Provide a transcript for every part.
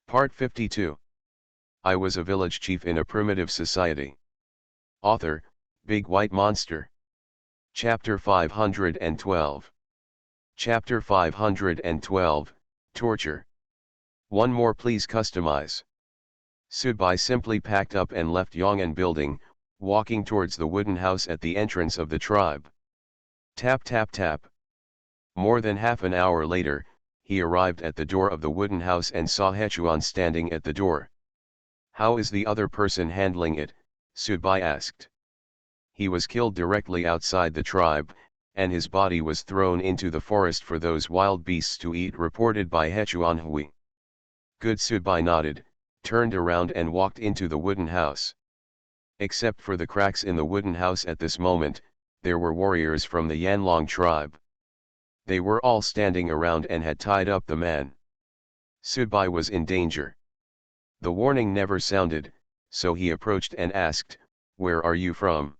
Part 52. I was a village chief in a primitive society. Author, Big White Monster. Chapter 512. Chapter 512, Torture. One more please customize. Subai simply packed up and left Yong'an building, walking towards the wooden house at the entrance of the tribe. Tap tap tap. More than half an hour later, he arrived at the door of the wooden house and saw Hechuan standing at the door. How is the other person handling it? Subai asked. He was killed directly outside the tribe, and his body was thrown into the forest for those wild beasts to eat, reported by Hechuan Hui. Good. Subai nodded, turned around and walked into the wooden house. Except for the cracks in the wooden house at this moment, there were warriors from the Yanlong tribe. They were all standing around and had tied up the man. Subai was in danger. The warning never sounded, so he approached and asked, "Where are you from?"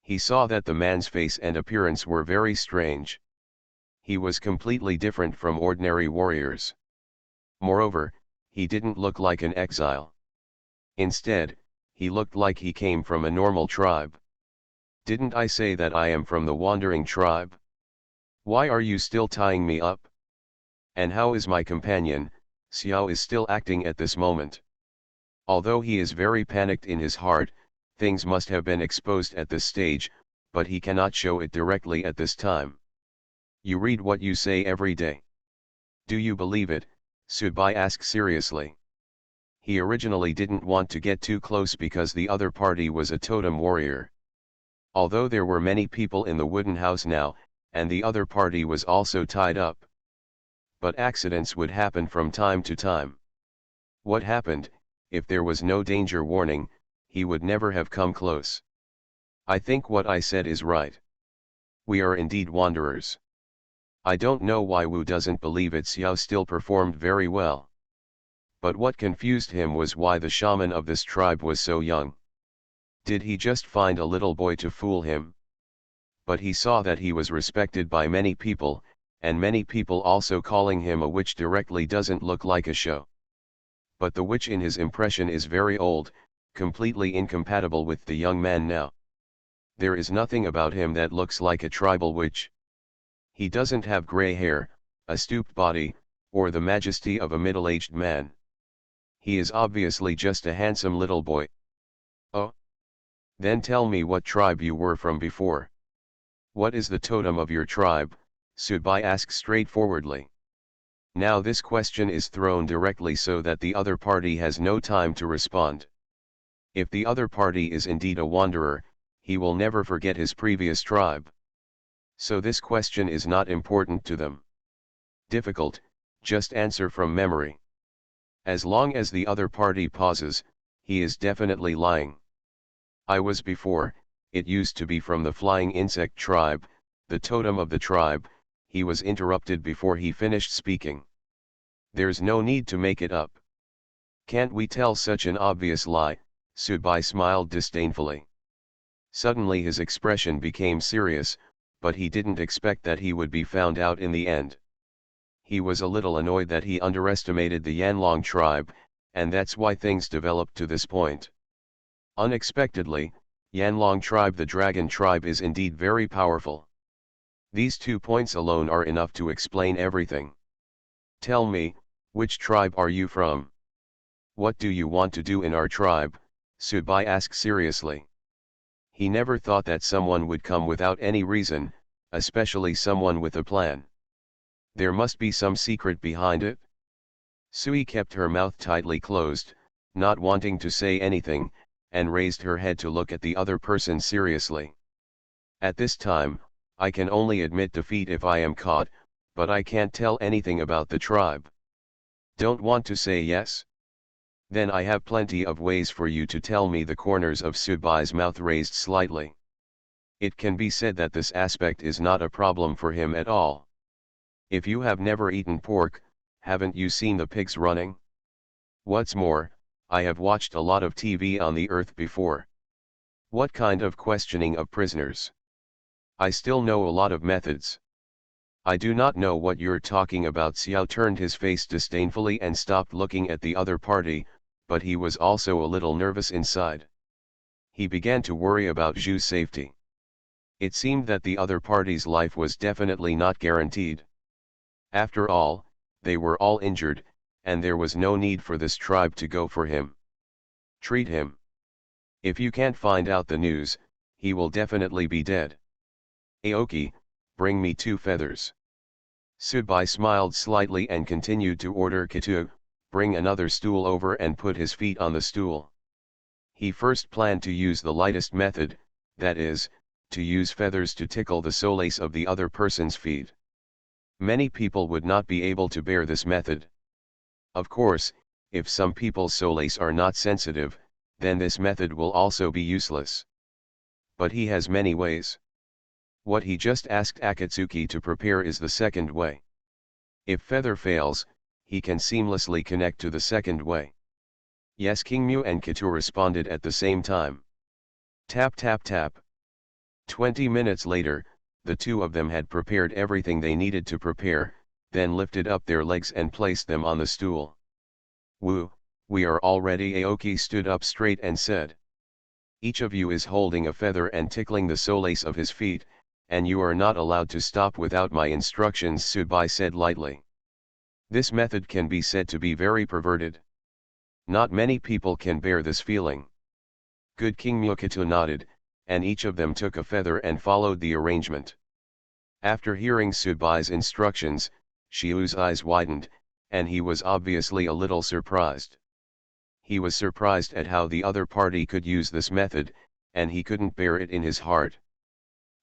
He saw that the man's face and appearance were very strange. He was completely different from ordinary warriors. Moreover, he didn't look like an exile. Instead, he looked like he came from a normal tribe. "Didn't I say that I am from the wandering tribe? Why are you still tying me up? And how is my companion?" Xiao is still acting at this moment. Although he is very panicked in his heart, things must have been exposed at this stage, but he cannot show it directly at this time. "You read what you say every day. Do you believe it?" Subai asked seriously. He originally didn't want to get too close because the other party was a totem warrior. Although there were many people in the wooden house now, and the other party was also tied up. But accidents would happen from time to time. What happened? If there was no danger warning, he would never have come close. "I think what I said is right. We are indeed wanderers." I don't know why Wu doesn't believe it. Xiao still performed very well. But what confused him was why the shaman of this tribe was so young. Did he just find a little boy to fool him? But he saw that he was respected by many people, and many people also calling him a witch directly doesn't look like a show. But the witch in his impression is very old, completely incompatible with the young man now. There is nothing about him that looks like a tribal witch. He doesn't have gray hair, a stooped body, or the majesty of a middle-aged man. He is obviously just a handsome little boy. "Oh? Then tell me what tribe you were from before. What is the totem of your tribe?" Subai asked straightforwardly. Now this question is thrown directly so that the other party has no time to respond. If the other party is indeed a wanderer, he will never forget his previous tribe. So this question is not important to them. Difficult, just answer from memory. As long as the other party pauses, he is definitely lying. "I was before, it used to be from the flying insect tribe, the totem of the tribe," he was interrupted before he finished speaking. "There's no need to make it up. Can't we tell such an obvious lie?" Subai smiled disdainfully. Suddenly his expression became serious, but he didn't expect that he would be found out in the end. He was a little annoyed that he underestimated the Yanlong tribe, and that's why things developed to this point. Unexpectedly, Yanlong tribe, the dragon tribe, is indeed very powerful. These 2 points alone are enough to explain everything. "Tell me, which tribe are you from? What do you want to do in our tribe?" Subai asked seriously. He never thought that someone would come without any reason, especially someone with a plan. There must be some secret behind it. Sui kept her mouth tightly closed, not wanting to say anything, and raised her head to look at the other person seriously. "At this time, I can only admit defeat if I am caught, but I can't tell anything about the tribe." "Don't want to say yes? Then I have plenty of ways for you to tell me." The corners of Subai's mouth raised slightly. It can be said that this aspect is not a problem for him at all. If you have never eaten pork, haven't you seen the pigs running? What's more, I have watched a lot of TV on the earth before. What kind of questioning of prisoners? I still know a lot of methods. I do not know what you're talking about. Xiao turned his face disdainfully and stopped looking at the other party, but he was also a little nervous inside. He began to worry about Zhu's safety. It seemed that the other party's life was definitely not guaranteed. After all, they were all injured, and there was no need for this tribe to go for him. Treat him. If you can't find out the news, he will definitely be dead. Aoki, bring me 2 feathers. Subai smiled slightly and continued to order Kitu, bring another stool over and put his feet on the stool. He first planned to use the lightest method, that is, to use feathers to tickle the solace of the other person's feet. Many people would not be able to bear this method. Of course, if some people's solace are not sensitive, then this method will also be useless. But he has many ways. What he just asked Akatsuki to prepare is the second way. If feather fails, he can seamlessly connect to the second way. Yes, Kingmu and Kitu responded at the same time. Tap tap tap. 20 minutes later, the two of them had prepared everything they needed to prepare, then lifted up their legs and placed them on the stool. Woo, we are all ready. Aoki stood up straight and said. Each of you is holding a feather and tickling the solace of his feet, and you are not allowed to stop without my instructions, Subai said lightly. This method can be said to be very perverted. Not many people can bear this feeling. Good. King Mukito nodded, and each of them took a feather and followed the arrangement. After hearing Subai's instructions, Shiu's eyes widened, and he was obviously a little surprised. He was surprised at how the other party could use this method, and he couldn't bear it in his heart.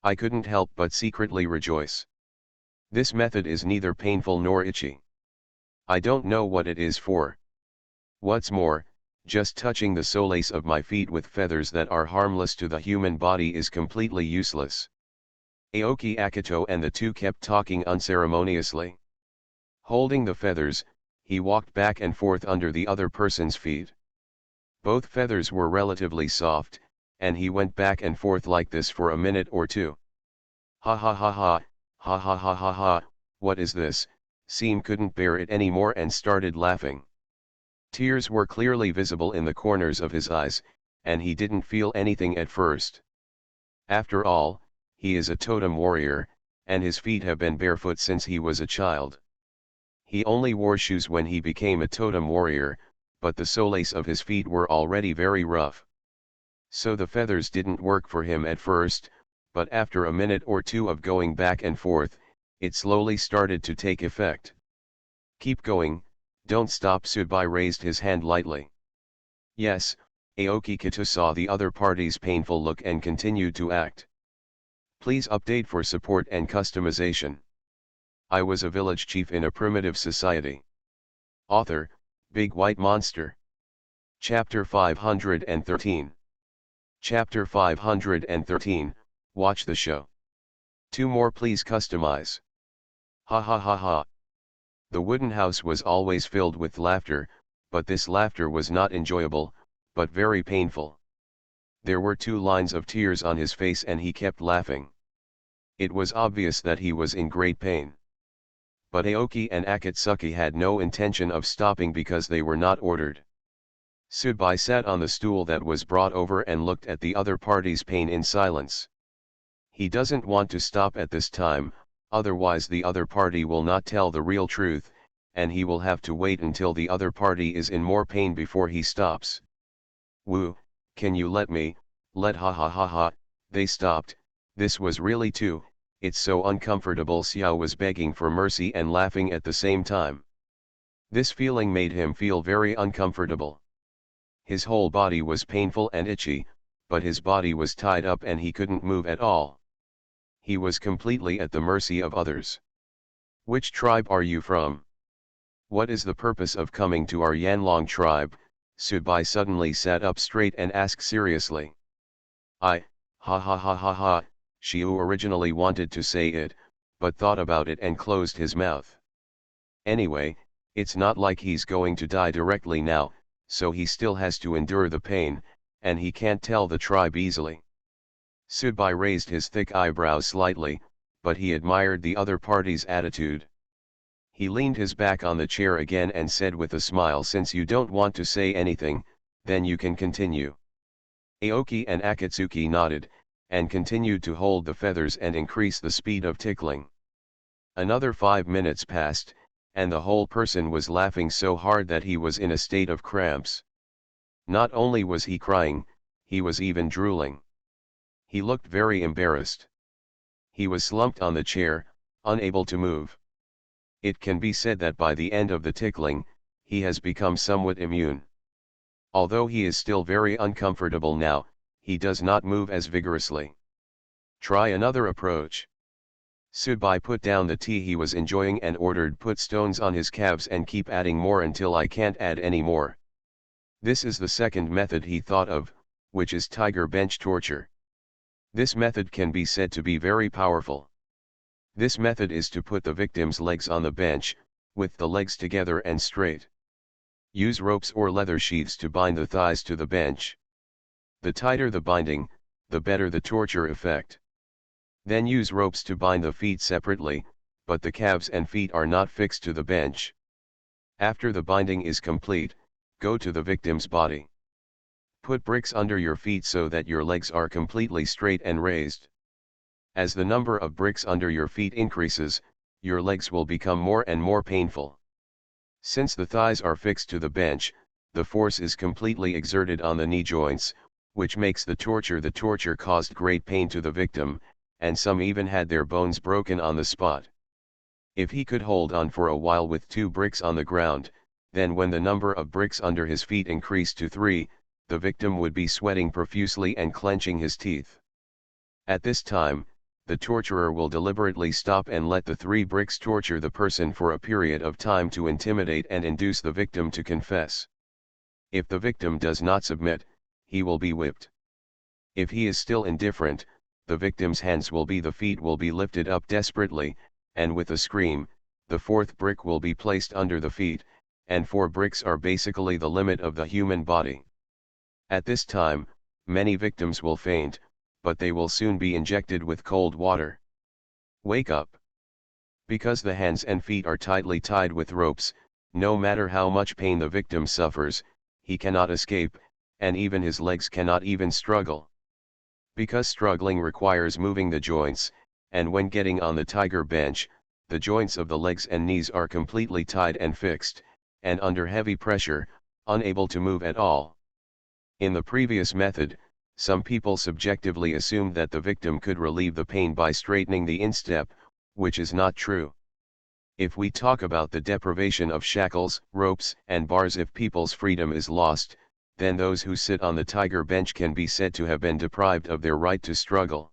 I couldn't help but secretly rejoice. This method is neither painful nor itchy. I don't know what it is for. What's more, just touching the solace of my feet with feathers that are harmless to the human body is completely useless. Aoki, Akito and the two kept talking unceremoniously. Holding the feathers, he walked back and forth under the other person's feet. Both feathers were relatively soft, and he went back and forth like this for a minute or two. Ha ha ha ha, ha ha ha ha ha, what is this? Seem couldn't bear it anymore and started laughing. Tears were clearly visible in the corners of his eyes, and he didn't feel anything at first. After all, he is a totem warrior, and his feet have been barefoot since he was a child. He only wore shoes when he became a totem warrior, but the solace of his feet were already very rough. So the feathers didn't work for him at first, but after a minute or two of going back and forth, it slowly started to take effect. Keep going, don't stop. Subai raised his hand lightly. Yes, Aoki Kitu saw the other party's painful look and continued to act. Please update for support and customization. I was a village chief in a primitive society. Author, Big White Monster. Chapter 513. Chapter 513, watch the show. 2 more please customize. Ha ha ha ha. The wooden house was always filled with laughter, but this laughter was not enjoyable, but very painful. There were 2 lines of tears on his face and he kept laughing. It was obvious that he was in great pain. But Aoki and Akatsuki had no intention of stopping because they were not ordered. Subai sat on the stool that was brought over and looked at the other party's pain in silence. He doesn't want to stop at this time, otherwise the other party will not tell the real truth, and he will have to wait until the other party is in more pain before he stops. Woo, can you let ha ha ha ha, they stopped, this was really too, it's so uncomfortable. Xiao was begging for mercy and laughing at the same time. This feeling made him feel very uncomfortable. His whole body was painful and itchy, but his body was tied up and he couldn't move at all. He was completely at the mercy of others. Which tribe are you from? What is the purpose of coming to our Yanlong tribe? Subai suddenly sat up straight and asked seriously. Ha ha ha ha ha, Shiu originally wanted to say it, but thought about it and closed his mouth. Anyway, it's not like he's going to die directly now, so he still has to endure the pain, and he can't tell the tribe easily. Subai raised his thick eyebrows slightly, but he admired the other party's attitude. He leaned his back on the chair again and said with a smile, "Since you don't want to say anything, then you can continue." Aoki and Akatsuki nodded, and continued to hold the feathers and increase the speed of tickling. Another 5 minutes passed, and the whole person was laughing so hard that he was in a state of cramps. Not only was he crying, he was even drooling. He looked very embarrassed. He was slumped on the chair, unable to move. It can be said that by the end of the tickling, he has become somewhat immune. Although he is still very uncomfortable now, he does not move as vigorously. Try another approach. Subai put down the tea he was enjoying and ordered, "Put stones on his calves and keep adding more until I can't add any more." This is the second method he thought of, which is tiger bench torture. This method can be said to be very powerful. This method is to put the victim's legs on the bench, with the legs together and straight. Use ropes or leather sheaths to bind the thighs to the bench. The tighter the binding, the better the torture effect. Then use ropes to bind the feet separately, but the calves and feet are not fixed to the bench. After the binding is complete, go to the victim's body. Put bricks under your feet so that your legs are completely straight and raised. As the number of bricks under your feet increases, your legs will become more and more painful. Since the thighs are fixed to the bench, the force is completely exerted on the knee joints, which makes the torture. The torture caused great pain to the victim, and some even had their bones broken on the spot. If he could hold on for a while with 2 bricks on the ground, then when the number of bricks under his feet increased to 3, the victim would be sweating profusely and clenching his teeth. At this time, the torturer will deliberately stop and let the 3 bricks torture the person for a period of time to intimidate and induce the victim to confess. If the victim does not submit, he will be whipped. If he is still indifferent, the victim's hands will be, the feet will be lifted up desperately, and with a scream, the 4th brick will be placed under the feet, and 4 bricks are basically the limit of the human body. At this time, many victims will faint, but they will soon be injected with cold water. Wake up. Because the hands and feet are tightly tied with ropes, no matter how much pain the victim suffers, he cannot escape, and even his legs cannot even struggle. Because struggling requires moving the joints, and when getting on the tiger bench, the joints of the legs and knees are completely tied and fixed, and under heavy pressure, unable to move at all. In the previous method, some people subjectively assumed that the victim could relieve the pain by straightening the instep, which is not true. If we talk about the deprivation of shackles, ropes, and bars, if people's freedom is lost, then those who sit on the tiger bench can be said to have been deprived of their right to struggle.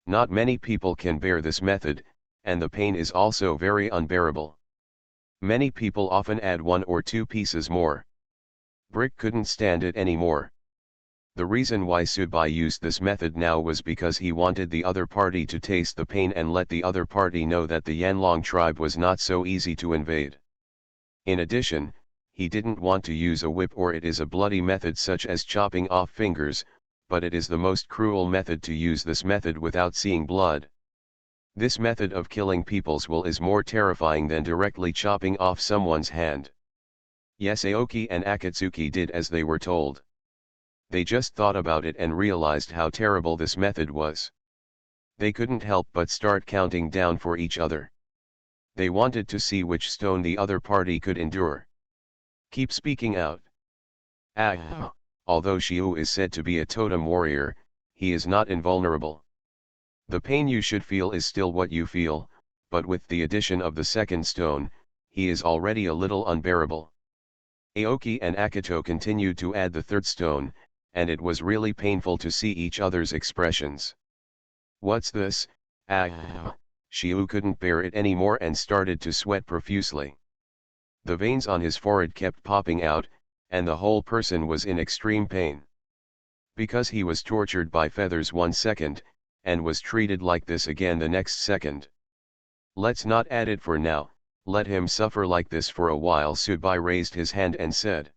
Not many people can bear this method, and the pain is also very unbearable. Many people often add 1 or 2 pieces more. Brick couldn't stand it anymore. The reason why Subai used this method now was because he wanted the other party to taste the pain and let the other party know that the Yanlong tribe was not so easy to invade. In addition, he didn't want to use a whip, or it is a bloody method such as chopping off fingers, but it is the most cruel method to use this method without seeing blood. This method of killing people's will is more terrifying than directly chopping off someone's hand. Yes, Aoki and Akatsuki did as they were told. They just thought about it and realized how terrible this method was. They couldn't help but start counting down for each other. They wanted to see which stone the other party could endure. Keep speaking out. Ah, although Shiu is said to be a totem warrior, he is not invulnerable. The pain you should feel is still what you feel, but with the addition of the second stone, he is already a little unbearable. Aoki and Akito continued to add the third stone, and it was really painful to see each other's expressions. What's this? Ah! Shiu couldn't bear it anymore and started to sweat profusely. The veins on his forehead kept popping out, and the whole person was in extreme pain. Because he was tortured by feathers 1 second, and was treated like this again the next second. Let's not add it for now, let him suffer like this for a while. Subai raised his hand and said.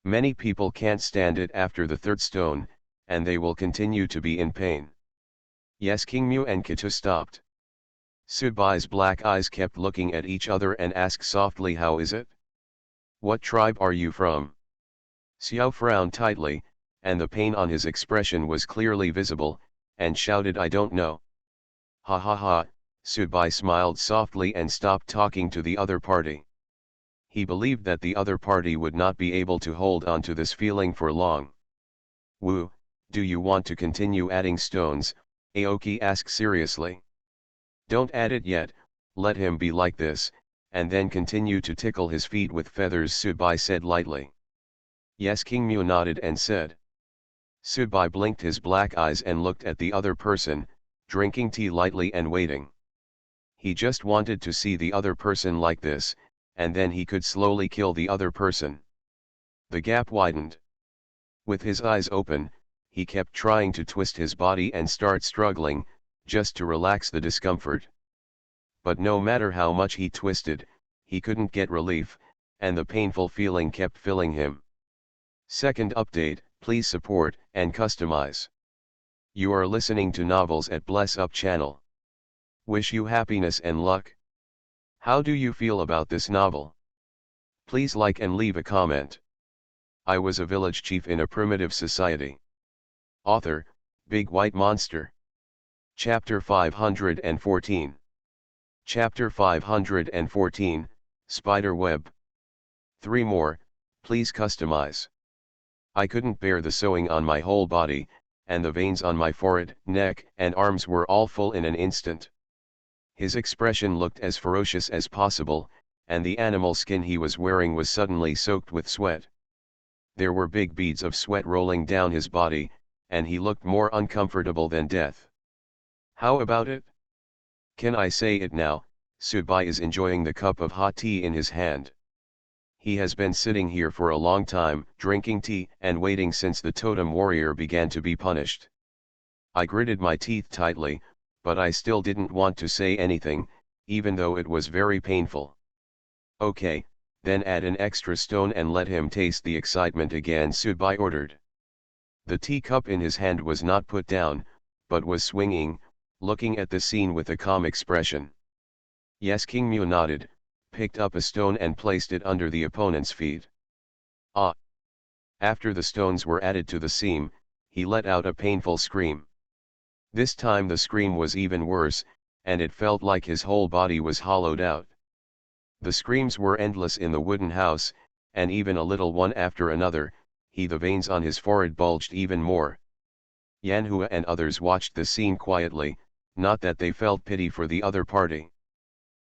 Many people can't stand it after the third stone, and they will continue to be in pain. Yes, King Mu and Kato stopped. Sudbai's black eyes kept looking at each other and asked softly, "How is it? What tribe are you from?" Xiao frowned tightly, and the pain on his expression was clearly visible, and shouted, "I don't know." "Ha ha ha," Sudbai smiled softly and stopped talking to the other party. He believed that the other party would not be able to hold on to this feeling for long. "Wu, do you want to continue adding stones?" Aoki asked seriously. "Don't add it yet, let him be like this, and then continue to tickle his feet with feathers," Sudbai said lightly. Yes, King Mu nodded and said. Sudbai blinked his black eyes and looked at the other person, drinking tea lightly and waiting. He just wanted to see the other person like this, and then he could slowly kill the other person. The gap widened. With his eyes open, he kept trying to twist his body and start struggling, just to relax the discomfort. But no matter how much he twisted, he couldn't get relief, and the painful feeling kept filling him. Second update, please support and customize. You are listening to Novels at Bless Up channel. Wish you happiness and luck. How do you feel about this novel? Please like and leave a comment. I was a village chief in a primitive society. Author, Big White Monster. Chapter 514. Chapter 514, Spider Web. 3 more, please customize. I couldn't bear the sewing on my whole body, and the veins on my forehead, neck, and arms were all full in an instant. His expression looked as ferocious as possible, and the animal skin he was wearing was suddenly soaked with sweat. There were big beads of sweat rolling down his body, and he looked more uncomfortable than death. How about it? Can I say it now? Sudbai is enjoying the cup of hot tea in his hand. He has been sitting here for a long time, drinking tea and waiting since the totem warrior began to be punished. I gritted my teeth tightly, but I still didn't want to say anything, even though it was very painful. "Okay, then add an extra stone and let him taste the excitement again," Sudbai ordered. The teacup in his hand was not put down, but was swinging, looking at the scene with a calm expression. Yes, King Mu nodded, picked up a stone and placed it under the opponent's feet. Ah! After the stones were added to the seam, he let out a painful scream. This time the scream was even worse, and it felt like his whole body was hollowed out. The screams were endless in the wooden house, and even a little one after another, the veins on his forehead bulged even more. Yanhua and others watched the scene quietly, not that they felt pity for the other party.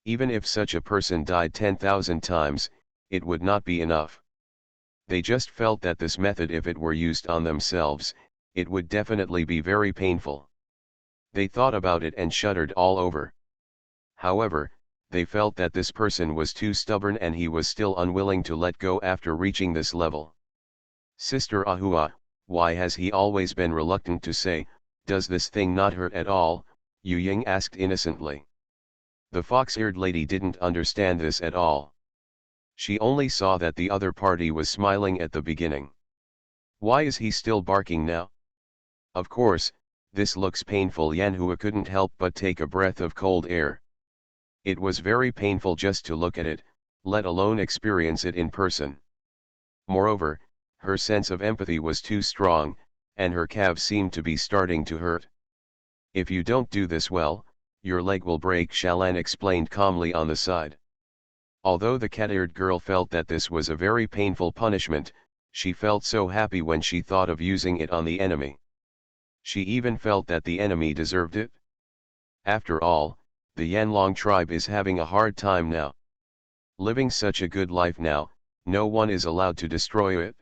Even if such a person died 10,000 times, it would not be enough. They just felt that this method, if it were used on themselves, it would definitely be very painful. They thought about it and shuddered all over. However, they felt that this person was too stubborn and he was still unwilling to let go after reaching this level. "Sister Ahua, why has he always been reluctant to say, does this thing not hurt at all?" Yu Ying asked innocently. The fox-eared lady didn't understand this at all. She only saw that the other party was smiling at the beginning. Why is he still barking now? Of course, this looks painful. Yanhua couldn't help but take a breath of cold air. It was very painful just to look at it, let alone experience it in person. Moreover, her sense of empathy was too strong, and her calves seemed to be starting to hurt. "If you don't do this well, your leg will break," Shalan explained calmly on the side. Although the cat-eared girl felt that this was a very painful punishment, she felt so happy when she thought of using it on the enemy. She even felt that the enemy deserved it. After all, the Yanlong tribe is having a hard time now. Living such a good life now, no one is allowed to destroy it.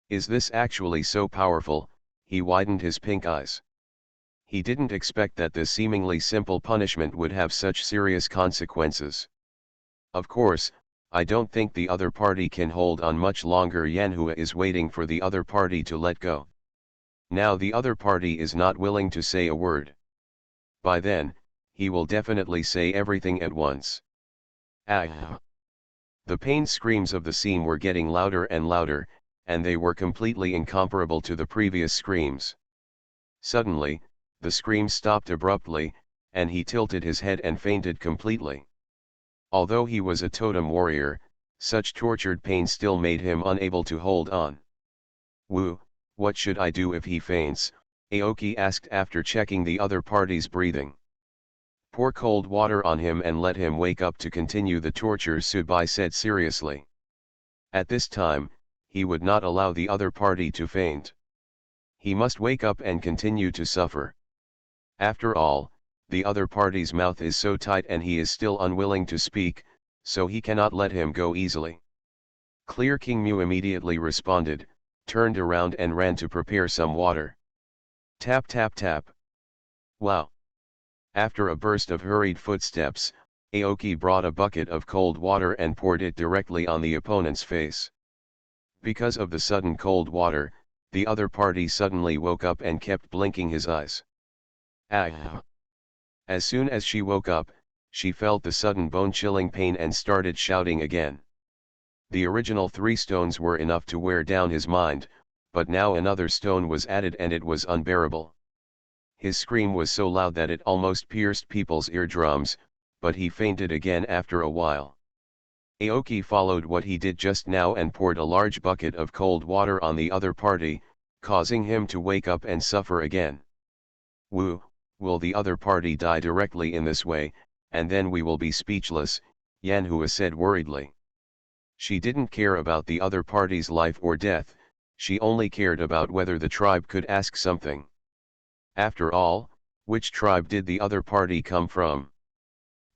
Is this actually so powerful? He widened his pink eyes. He didn't expect that this seemingly simple punishment would have such serious consequences. Of course, I don't think the other party can hold on much longer. Yanhua is waiting for the other party to let go. Now the other party is not willing to say a word. By then, he will definitely say everything at once. Ah! The pain screams of the scene were getting louder and louder, and they were completely incomparable to the previous screams. Suddenly, the screams stopped abruptly, and he tilted his head and fainted completely. Although he was a totem warrior, such tortured pain still made him unable to hold on. "Wu, what should I do if he faints?" Aoki asked after checking the other party's breathing. "Pour cold water on him and let him wake up to continue the torture," Subai said seriously. At this time, he would not allow the other party to faint. He must wake up and continue to suffer. After all, the other party's mouth is so tight and he is still unwilling to speak, so he cannot let him go easily. Clear King Mu immediately responded, turned around and ran to prepare some water. Tap tap tap. Wow! After a burst of hurried footsteps, Aoki brought a bucket of cold water and poured it directly on the opponent's face. Because of the sudden cold water, the other party suddenly woke up and kept blinking his eyes. Ah! As soon as she woke up, she felt the sudden bone-chilling pain and started shouting again. The original 3 stones were enough to wear down his mind, but now another stone was added and it was unbearable. His scream was so loud that it almost pierced people's eardrums, but he fainted again after a while. Aoki followed what he did just now and poured a large bucket of cold water on the other party, causing him to wake up and suffer again. "Wu, will the other party die directly in this way, and then we will be speechless," Yanhua said worriedly. She didn't care about the other party's life or death, she only cared about whether the tribe could ask something. After all, which tribe did the other party come from?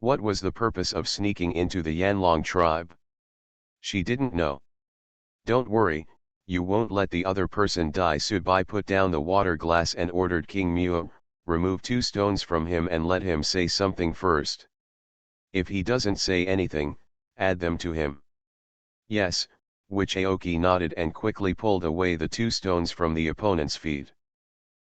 What was the purpose of sneaking into the Yanlong tribe? She didn't know. "Don't worry, you won't let the other person die." Subai put down the water glass and ordered King Mu, "Remove 2 stones from him and let him say something first. If he doesn't say anything, add them to him." "Yes," which Aoki nodded and quickly pulled away the 2 stones from the opponent's feet.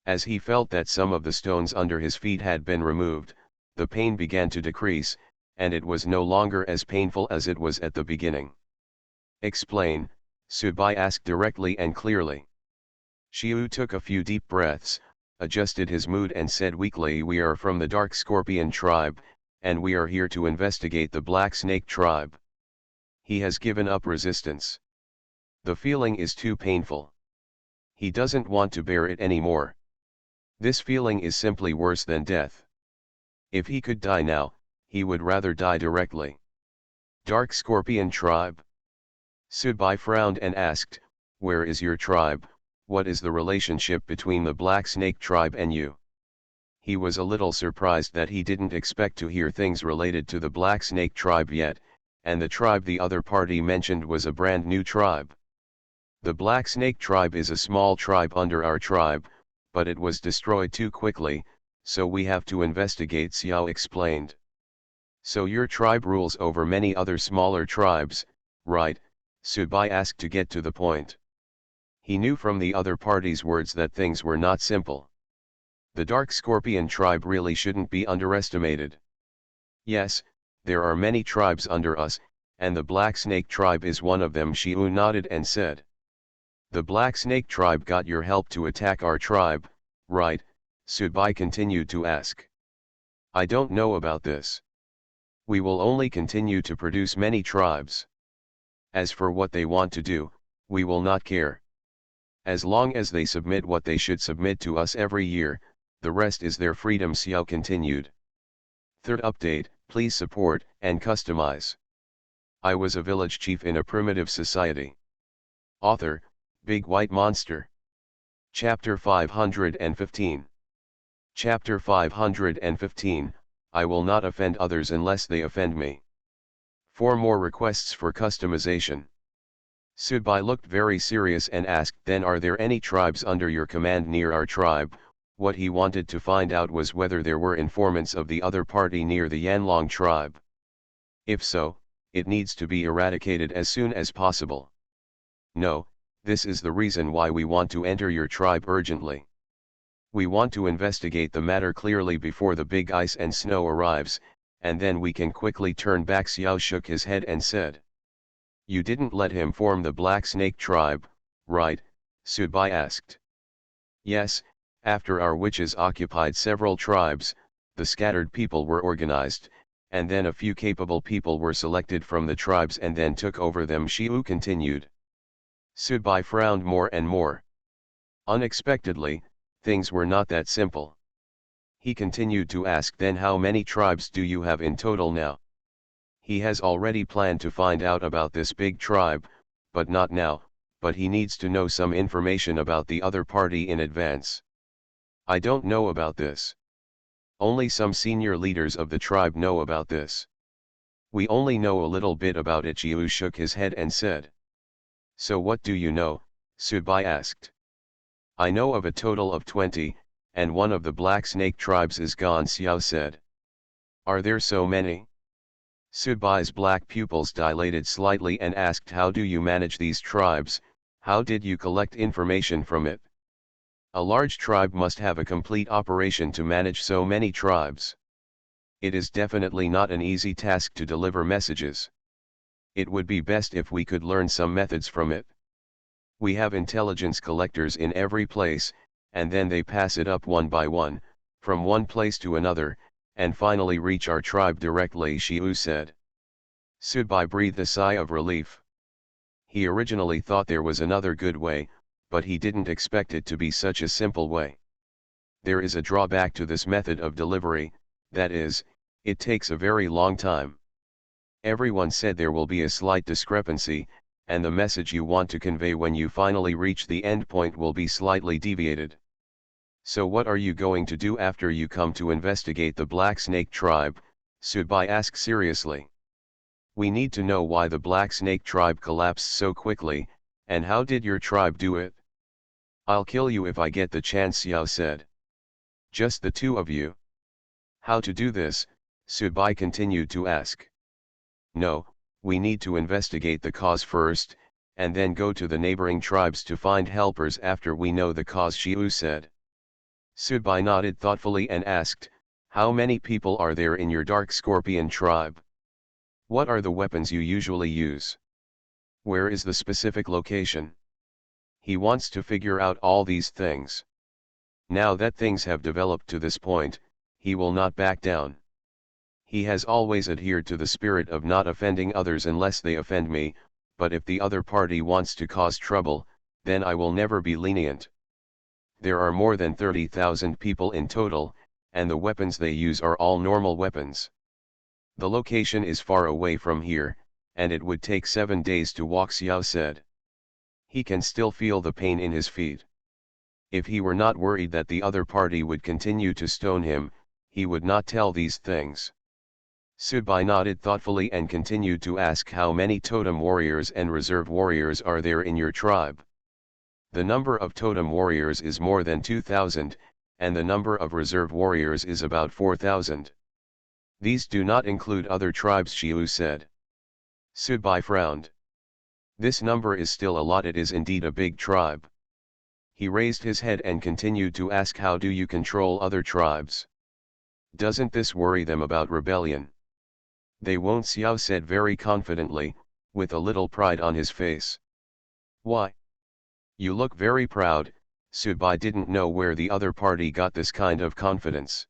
As he felt that some of the stones under his feet had been removed, the pain began to decrease, and it was no longer as painful as it was at the beginning. "Explain," Subai asked directly and clearly. Xiu took a few deep breaths, adjusted his mood and said weakly, "We are from the Dark Scorpion tribe, and we are here to investigate the Black Snake tribe. He has given up resistance. The feeling is too painful. He doesn't want to bear it anymore. This feeling is simply worse than death. If he could die now, he would rather die directly." "Dark Scorpion tribe?" Subai frowned and asked, "Where is your tribe? What is the relationship between the Black Snake tribe and you?" He was a little surprised that he didn't expect to hear things related to the Black Snake tribe yet, and the tribe the other party mentioned was a brand new tribe. "The Black Snake tribe is a small tribe under our tribe, but it was destroyed too quickly, so we have to investigate," Xiao explained. "So your tribe rules over many other smaller tribes, right?" Subai asked to get to the point. He knew from the other party's words that things were not simple. The Dark Scorpion tribe really shouldn't be underestimated. "Yes, there are many tribes under us, and the Black Snake tribe is one of them," Xiu nodded and said. "The Black Snake tribe got your help to attack our tribe, right?" Subai continued to ask. "I don't know about this. We will only continue to produce many tribes. As for what they want to do, we will not care. As long as they submit what they should submit to us every year, the rest is their freedom," Xiao continued. Third update, please support and customize. I was a village chief in a primitive society. Author, Big White Monster. Chapter 515. Chapter 515, I will not offend others unless they offend me. 4 more requests for customization. Subai looked very serious and asked, "Then are there any tribes under your command near our tribe?" What he wanted to find out was whether there were informants of the other party near the Yanlong tribe. If so, it needs to be eradicated as soon as possible. "No, this is the reason why we want to enter your tribe urgently. We want to investigate the matter clearly before the big ice and snow arrives, and then we can quickly turn back." Xiao shook his head and said. "You didn't let him form the Black Snake tribe, right?" Subai asked. "Yes, after our witches occupied several tribes, the scattered people were organized, and then a few capable people were selected from the tribes and then took over them. Xiu continued. Subai frowned more and more. Unexpectedly, things were not that simple. He continued to ask, then how many tribes do you have in total now? He has already planned to find out about this big tribe, but not now, but he needs to know some information about the other party in advance. I don't know about this. Only some senior leaders of the tribe know about this. We only know a little bit about it. Xiu shook his head and said. So what do you know? Subai asked. I know of a total of 20, and one of the Black Snake tribes is gone, Xiao said. Are there so many? Subai's black pupils dilated slightly and asked, how do you manage these tribes? How did you collect information from it? A large tribe must have a complete operation to manage so many tribes. It is definitely not an easy task to deliver messages. It would be best if we could learn some methods from it. We have intelligence collectors in every place, and then they pass it up one by one, from one place to another, and finally reach our tribe directly, Xiu said. Subai breathed a sigh of relief. He originally thought there was another good way, but he didn't expect it to be such a simple way. There is a drawback to this method of delivery, that is, it takes a very long time. Everyone said there will be a slight discrepancy, and the message you want to convey when you finally reach the endpoint will be slightly deviated. So what are you going to do after you come to investigate the Black Snake tribe? Subai asked seriously. We need to know why the Black Snake tribe collapsed so quickly, and how did your tribe do it? I'll kill you if I get the chance, Xiao said. Just the two of you? How to do this? Subai continued to ask. No, we need to investigate the cause first, and then go to the neighboring tribes to find helpers after we know the cause, Xiu said. Subai nodded thoughtfully and asked, how many people are there in your Dark Scorpion tribe? What are the weapons you usually use? Where is the specific location? He wants to figure out all these things. Now that things have developed to this point, he will not back down. He has always adhered to the spirit of not offending others unless they offend me, but if the other party wants to cause trouble, then I will never be lenient. There are more than 30,000 people in total, and the weapons they use are all normal weapons. The location is far away from here, and it would take 7 days to walk, Xiao said. He can still feel the pain in his feet. If he were not worried that the other party would continue to stone him, he would not tell these things. Subai nodded thoughtfully and continued to ask, how many totem warriors and reserve warriors are there in your tribe? The number of totem warriors is more than 2,000, and the number of reserve warriors is about 4,000. These do not include other tribes, Xiu said. Subai frowned. This number is still a lot. It is indeed a big tribe. He raised his head and continued to ask, how do you control other tribes? Doesn't this worry them about rebellion? They won't, Xiao said very confidently, with a little pride on his face. Why? You look very proud. Subai didn't know where the other party got this kind of confidence.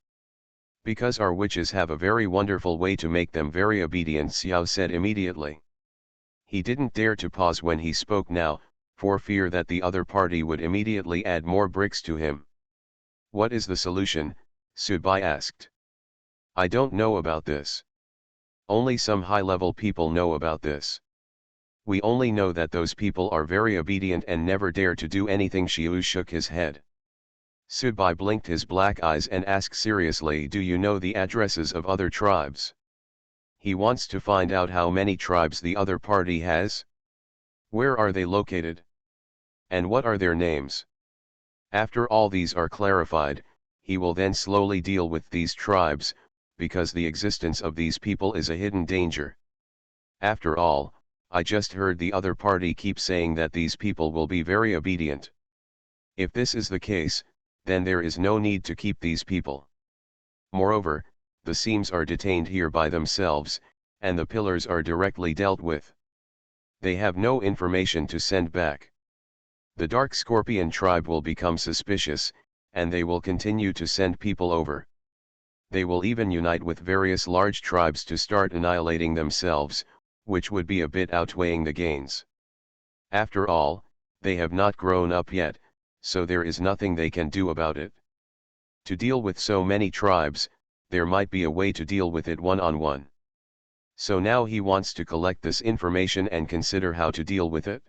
Because our witches have a very wonderful way to make them very obedient, Xiao said immediately. He didn't dare to pause when he spoke now, for fear that the other party would immediately add more bricks to him. What is the solution? Subai asked. I don't know about this. Only some high-level people know about this. We only know that those people are very obedient and never dare to do anything. Xiu shook his head. Subai blinked his black eyes and asked seriously, do you know the addresses of other tribes? He wants to find out how many tribes the other party has. Where are they located? And what are their names? After all these are clarified, he will then slowly deal with these tribes, because the existence of these people is a hidden danger. After all, I just heard the other party keep saying that these people will be very obedient. If this is the case, then there is no need to keep these people. Moreover, the seams are detained here by themselves, and the pillars are directly dealt with. They have no information to send back. The Dark Scorpion tribe will become suspicious, and they will continue to send people over. They will even unite with various large tribes to start annihilating themselves, which would be a bit outweighing the gains. After all, they have not grown up yet, so there is nothing they can do about it. To deal with so many tribes, there might be a way to deal with it one-on-one. So now he wants to collect this information and consider how to deal with it.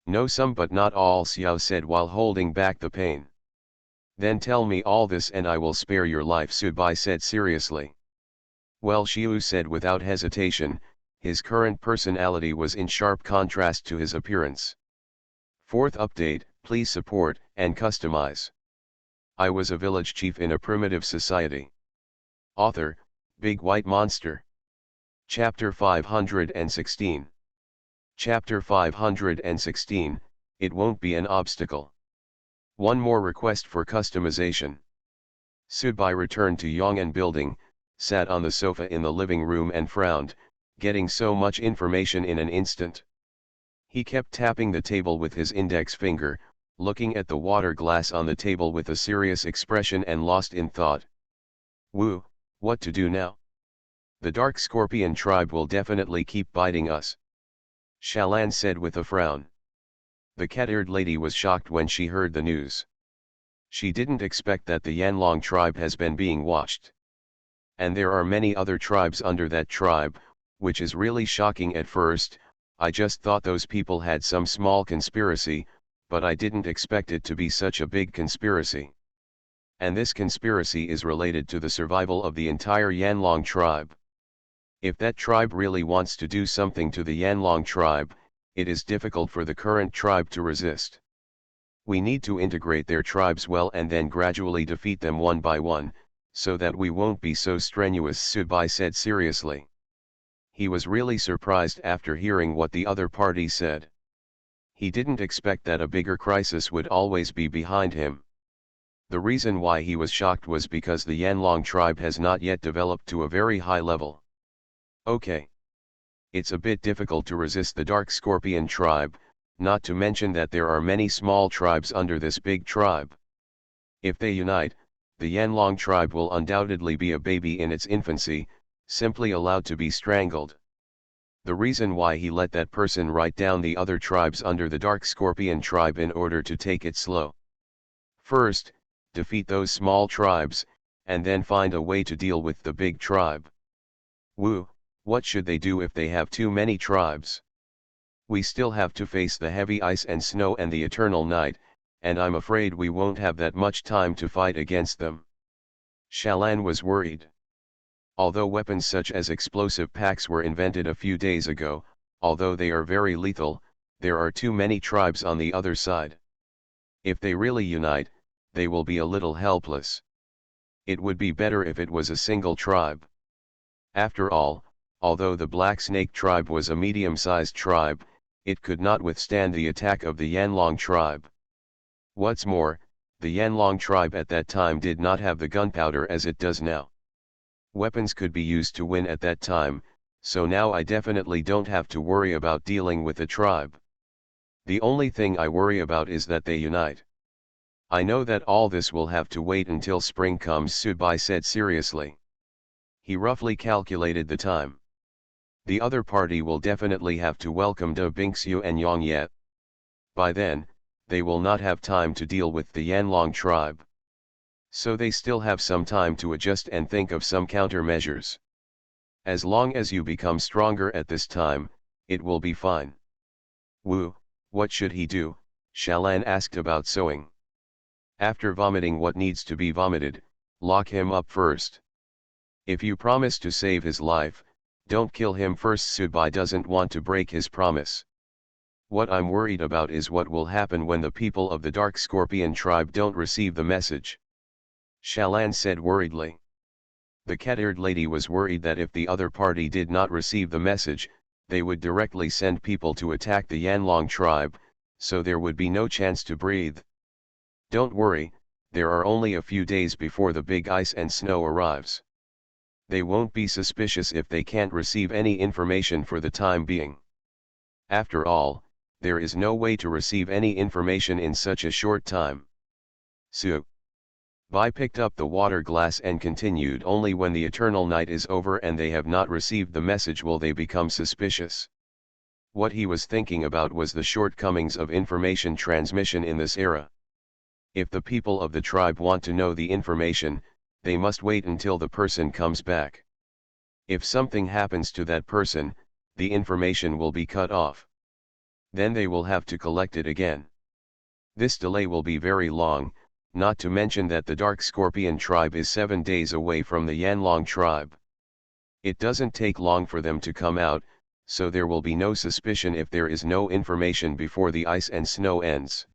Know some but not all, Xiao said while holding back the pain. Then tell me all this and I will spare your life, Subai said seriously. Well, Xiu said without hesitation. His current personality was in sharp contrast to his appearance. Fourth update, please support and customize. I was a village chief in a primitive society. Author, Big White Monster. Chapter 516. Chapter 516, It Won't Be an Obstacle. One more request for customization. Subai returned to Yong'an building, sat on the sofa in the living room and frowned, getting so much information in an instant. He kept tapping the table with his index finger, looking at the water glass on the table with a serious expression and lost in thought. Woo, what to do now? The Dark Scorpion tribe will definitely keep biting us. Shalan said with a frown. The cat-eared lady was shocked when she heard the news. She didn't expect that the Yanlong tribe has been being watched. And there are many other tribes under that tribe, which is really shocking at first. I just thought those people had some small conspiracy, but I didn't expect it to be such a big conspiracy. And this conspiracy is related to the survival of the entire Yanlong tribe. If that tribe really wants to do something to the Yanlong tribe, it is difficult for the current tribe to resist. We need to integrate their tribes well and then gradually defeat them one by one, so that we won't be so strenuous, Subai said seriously. He was really surprised after hearing what the other party said. He didn't expect that a bigger crisis would always be behind him. The reason why he was shocked was because the Yanlong tribe has not yet developed to a very high level. Okay. It's a bit difficult to resist the Dark Scorpion tribe, not to mention that there are many small tribes under this big tribe. If they unite, the Yanlong tribe will undoubtedly be a baby in its infancy, simply allowed to be strangled. The reason why he let that person write down the other tribes under the Dark Scorpion tribe in order to take it slow. First, defeat those small tribes, and then find a way to deal with the big tribe. Woo, what should they do if they have too many tribes? We still have to face the heavy ice and snow and the eternal night, and I'm afraid we won't have that much time to fight against them. Shalan was worried. Although weapons such as explosive packs were invented a few days ago, although they are very lethal, there are too many tribes on the other side. If they really unite, they will be a little helpless. It would be better if it was a single tribe. After all, although the Black Snake tribe was a medium-sized tribe, it could not withstand the attack of the Yanlong tribe. What's more, the Yanlong tribe at that time did not have the gunpowder as it does now. Weapons could be used to win at that time, so now I definitely don't have to worry about dealing with the tribe. The only thing I worry about is that they unite. I know that all this will have to wait until spring comes, Subai said seriously. He roughly calculated the time. The other party will definitely have to welcome De Bingxiu and Yang Yet. By then, they will not have time to deal with the Yanlong tribe. So they still have some time to adjust and think of some countermeasures. As long as you become stronger at this time, it will be fine. Woo, what should he do? Shalan asked about sewing. After vomiting what needs to be vomited, lock him up first. If you promise to save his life, don't kill him first. Subai doesn't want to break his promise. What I'm worried about is what will happen when the people of the Dark Scorpion tribe don't receive the message. Shalan said worriedly. The cat-eared lady was worried that if the other party did not receive the message, they would directly send people to attack the Yanlong tribe, so there would be no chance to breathe. Don't worry, there are only a few days before the big ice and snow arrives. They won't be suspicious if they can't receive any information for the time being. After all, there is no way to receive any information in such a short time. Su. Bai picked up the water glass and continued, only when the eternal night is over and they have not received the message will they become suspicious. What he was thinking about was the shortcomings of information transmission in this era. If the people of the tribe want to know the information, they must wait until the person comes back. If something happens to that person, the information will be cut off. Then they will have to collect it again. This delay will be very long, not to mention that the Dark Scorpion tribe is 7 days away from the Yanlong tribe. It doesn't take long for them to come out, so there will be no suspicion if there is no information before the ice and snow ends.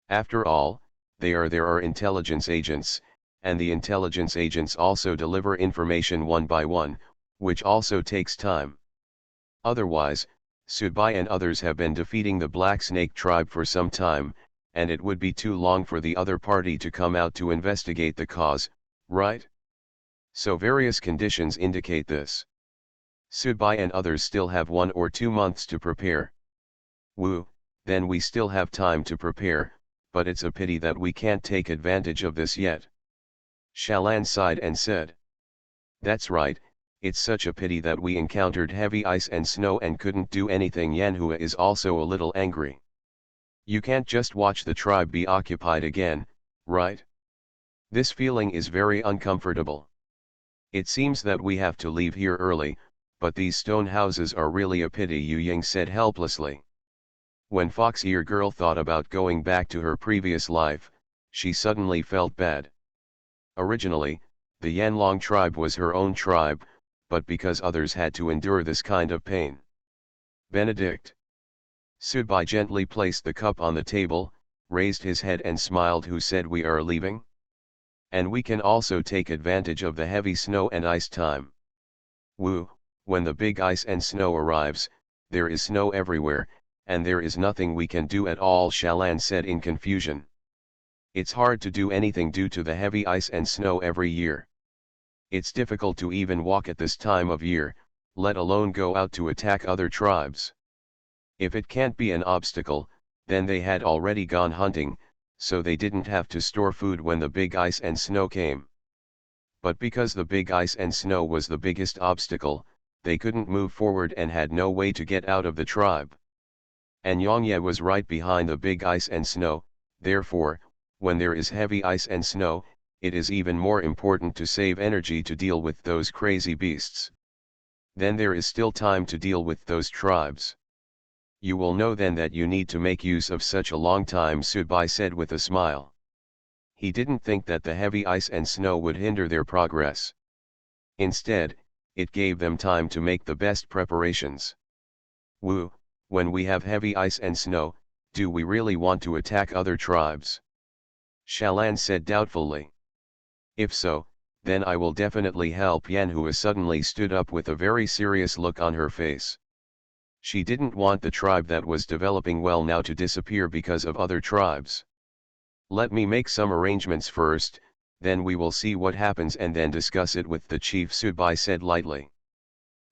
After all, there are intelligence agents, and the intelligence agents also deliver information one by one, which also takes time. Otherwise, Sudbai and others have been defeating the Black Snake tribe for some time, and it would be too long for the other party to come out to investigate the cause, right? So various conditions indicate this. Sudbai and others still have 1 or 2 months to prepare. Woo, then we still have time to prepare, but it's a pity that we can't take advantage of this yet. Shalan sighed and said. That's right, it's such a pity that we encountered heavy ice and snow and couldn't do anything. Yanhua is also a little angry. You can't just watch the tribe be occupied again, right? This feeling is very uncomfortable. It seems that we have to leave here early, but these stone houses are really a pity, Yu Ying said helplessly. When Fox Ear Girl thought about going back to her previous life, she suddenly felt bad. Originally, the Yanlong tribe was her own tribe, but because others had to endure this kind of pain. Benedict. Sudbai gently placed the cup on the table, raised his head and smiled. Who said we are leaving? And we can also take advantage of the heavy snow and ice time. Woo, when the big ice and snow arrives, there is snow everywhere, and there is nothing we can do at all, Shalan said in confusion. It's hard to do anything due to the heavy ice and snow every year. It's difficult to even walk at this time of year, let alone go out to attack other tribes. If it can't be an obstacle, then they had already gone hunting, so they didn't have to store food when the big ice and snow came. But because the big ice and snow was the biggest obstacle, they couldn't move forward and had no way to get out of the tribe. And Yongye was right behind the big ice and snow, therefore, when there is heavy ice and snow, it is even more important to save energy to deal with those crazy beasts. Then there is still time to deal with those tribes. You will know then that you need to make use of such a long time, Sudbai said with a smile. He didn't think that the heavy ice and snow would hinder their progress. Instead, it gave them time to make the best preparations. Woo, when we have heavy ice and snow, do we really want to attack other tribes? Shalan said doubtfully. If so, then I will definitely help. Yanhua suddenly stood up with a very serious look on her face. She didn't want the tribe that was developing well now to disappear because of other tribes. Let me make some arrangements first, then we will see what happens and then discuss it with the chief, Sudbai said lightly.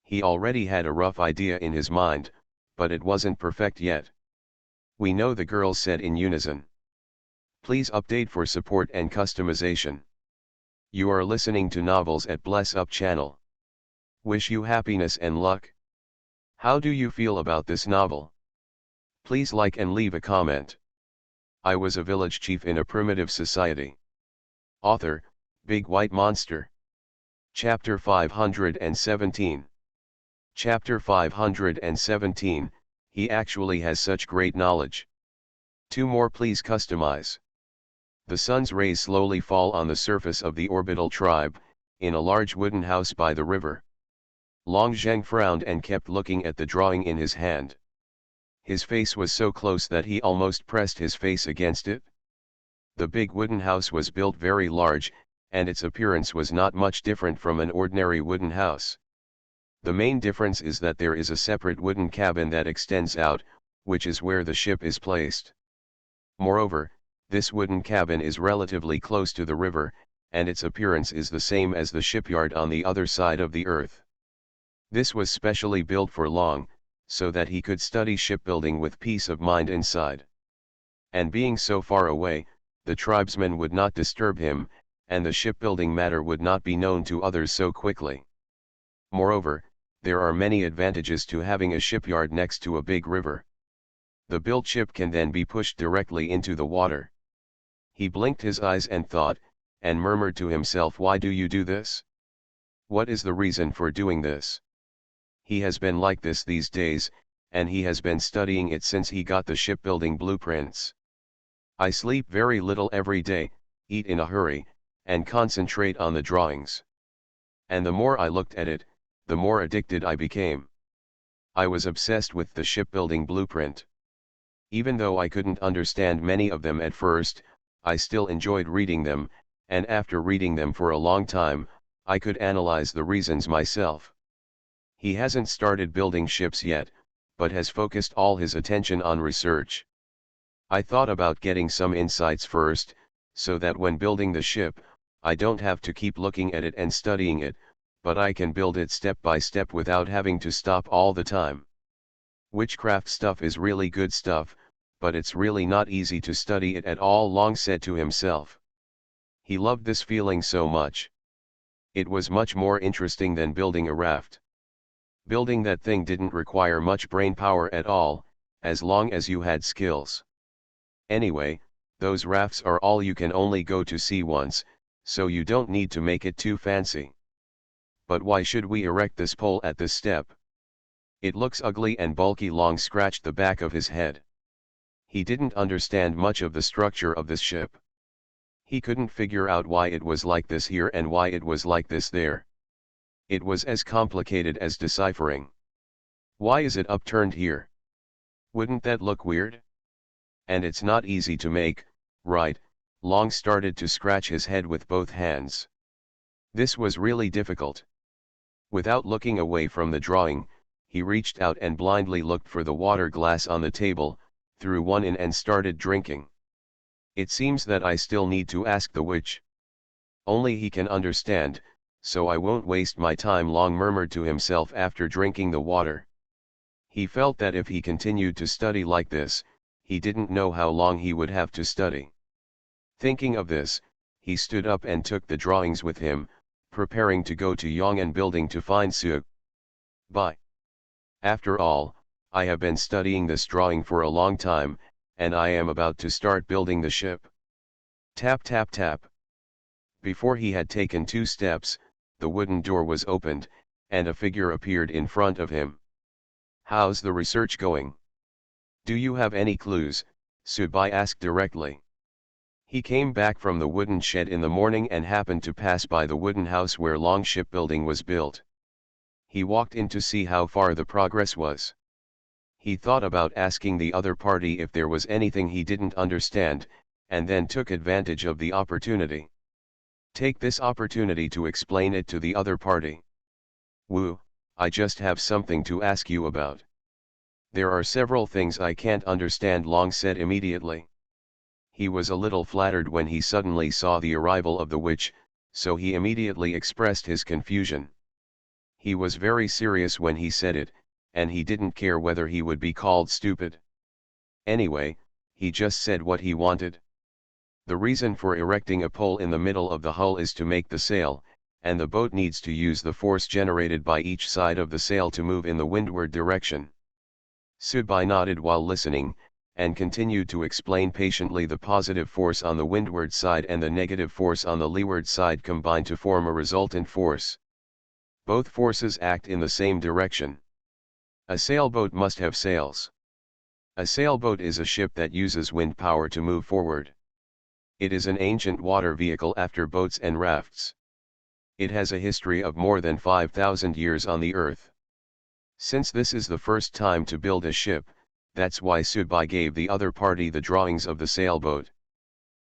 He already had a rough idea in his mind, but it wasn't perfect yet. We know, the girls said in unison. Please update for support and customization. You are listening to Novels at Bless Up channel. Wish you happiness and luck. How do you feel about this novel? Please like and leave a comment. I was a village chief in a primitive society. Author, Big White Monster. Chapter 517. Chapter 517, he actually has such great knowledge. 2 more please customize. The sun's rays slowly fall on the surface of the orbital tribe, in a large wooden house by the river. Long Zheng frowned and kept looking at the drawing in his hand. His face was so close that he almost pressed his face against it. The big wooden house was built very large, and its appearance was not much different from an ordinary wooden house. The main difference is that there is a separate wooden cabin that extends out, which is where the ship is placed. Moreover, this wooden cabin is relatively close to the river, and its appearance is the same as the shipyard on the other side of the earth. This was specially built for Long, so that he could study shipbuilding with peace of mind inside. And being so far away, the tribesmen would not disturb him, and the shipbuilding matter would not be known to others so quickly. Moreover, there are many advantages to having a shipyard next to a big river. The built ship can then be pushed directly into the water. He blinked his eyes and thought, and murmured to himself, why do you do this? What is the reason for doing this? He has been like this these days, and he has been studying it since he got the shipbuilding blueprints. I sleep very little every day, eat in a hurry, and concentrate on the drawings. And the more I looked at it, the more addicted I became. I was obsessed with the shipbuilding blueprint. Even though I couldn't understand many of them at first, I still enjoyed reading them, and after reading them for a long time, I could analyze the reasons myself. He hasn't started building ships yet, but has focused all his attention on research. I thought about getting some insights first, so that when building the ship, I don't have to keep looking at it and studying it, but I can build it step by step without having to stop all the time. Witchcraft stuff is really good stuff, but it's really not easy to study it at all, Long said to himself. He loved this feeling so much. It was much more interesting than building a raft. Building that thing didn't require much brain power at all, as long as you had skills. Anyway, those rafts are all you can only go to sea once, so you don't need to make it too fancy. But why should we erect this pole at this step? It looks ugly and bulky. Long scratched the back of his head. He didn't understand much of the structure of this ship. He couldn't figure out why it was like this here and why it was like this there. It was as complicated as deciphering. Why is it upturned here? Wouldn't that look weird? And it's not easy to make, right? Long started to scratch his head with both hands. This was really difficult. Without looking away from the drawing, he reached out and blindly looked for the water glass on the table, threw one in and started drinking. It seems that I still need to ask the witch. Only he can understand, so I won't waste my time, Long murmured to himself after drinking the water. He felt that if he continued to study like this, he didn't know how long he would have to study. Thinking of this, he stood up and took the drawings with him, preparing to go to Yong'an building to find Su. Bye. After all, I have been studying this drawing for a long time, and I am about to start building the ship. Tap tap tap. Before he had taken 2 steps, the wooden door was opened, and a figure appeared in front of him. How's the research going? Do you have any clues? Subai asked directly. He came back from the wooden shed in the morning and happened to pass by the wooden house where Long shipbuilding was built. He walked in to see how far the progress was. He thought about asking the other party if there was anything he didn't understand, and then took advantage of the opportunity. Take this opportunity to explain it to the other party. Wu, I just have something to ask you about. There are several things I can't understand, Long said immediately. He was a little flattered when he suddenly saw the arrival of the witch, so he immediately expressed his confusion. He was very serious when he said it, and he didn't care whether he would be called stupid. Anyway, he just said what he wanted. The reason for erecting a pole in the middle of the hull is to make the sail, and the boat needs to use the force generated by each side of the sail to move in the windward direction. Subai nodded while listening, and continued to explain patiently. The positive force on the windward side and the negative force on the leeward side combine to form a resultant force. Both forces act in the same direction. A sailboat must have sails. A sailboat is a ship that uses wind power to move forward. It is an ancient water vehicle after boats and rafts. It has a history of more than 5,000 years on the earth. Since this is the first time to build a ship, that's why Subai gave the other party the drawings of the sailboat.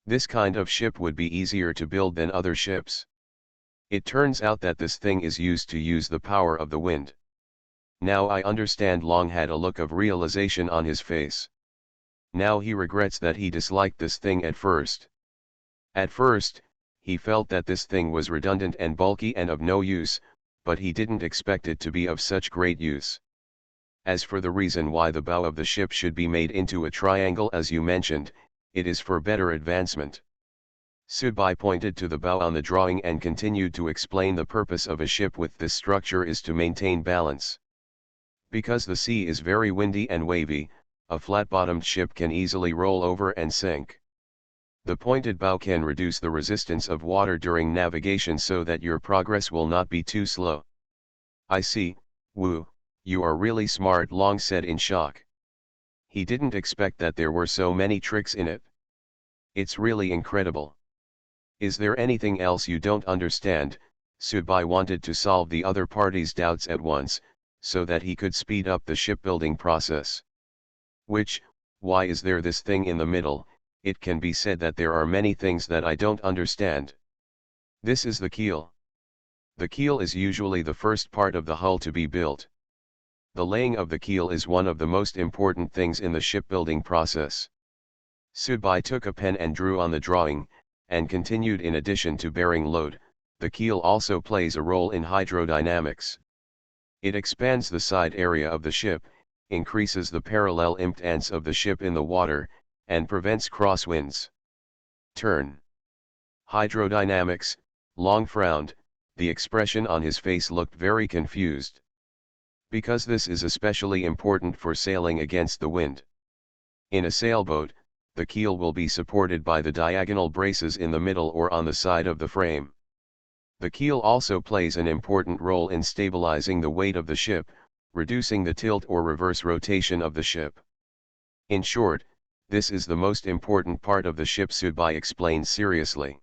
This kind of ship would be easier to build than other ships. It turns out that this thing is used to use the power of the wind. Now I understand. Long had a look of realization on his face. Now he regrets that he disliked this thing at first. At first, he felt that this thing was redundant and bulky and of no use, but he didn't expect it to be of such great use. As for the reason why the bow of the ship should be made into a triangle as you mentioned, it is for better advancement. Subai pointed to the bow on the drawing and continued to explain the purpose of a ship with this structure is to maintain balance. Because the sea is very windy and wavy, a flat-bottomed ship can easily roll over and sink. The pointed bow can reduce the resistance of water during navigation so that your progress will not be too slow. I see, Wu, you are really smart, Long said in shock. He didn't expect that there were so many tricks in it. It's really incredible. Is there anything else you don't understand? Subai wanted to solve the other party's doubts at once, so that he could speed up the shipbuilding process. Why is there this thing in the middle? It can be said that there are many things that I don't understand. This is the keel. The keel is usually the first part of the hull to be built. The laying of the keel is one of the most important things in the shipbuilding process. Subai took a pen and drew on the drawing, and continued, in addition to bearing load, the keel also plays a role in hydrodynamics. It expands the side area of the ship, increases the parallel impedance of the ship in the water, and prevents crosswinds. Turn. Hydrodynamics, Long frowned, the expression on his face looked very confused. Because this is especially important for sailing against the wind. In a sailboat, the keel will be supported by the diagonal braces in the middle or on the side of the frame. The keel also plays an important role in stabilizing the weight of the ship, reducing the tilt or reverse rotation of the ship. In short, this is the most important part of the ship, Subai explained seriously.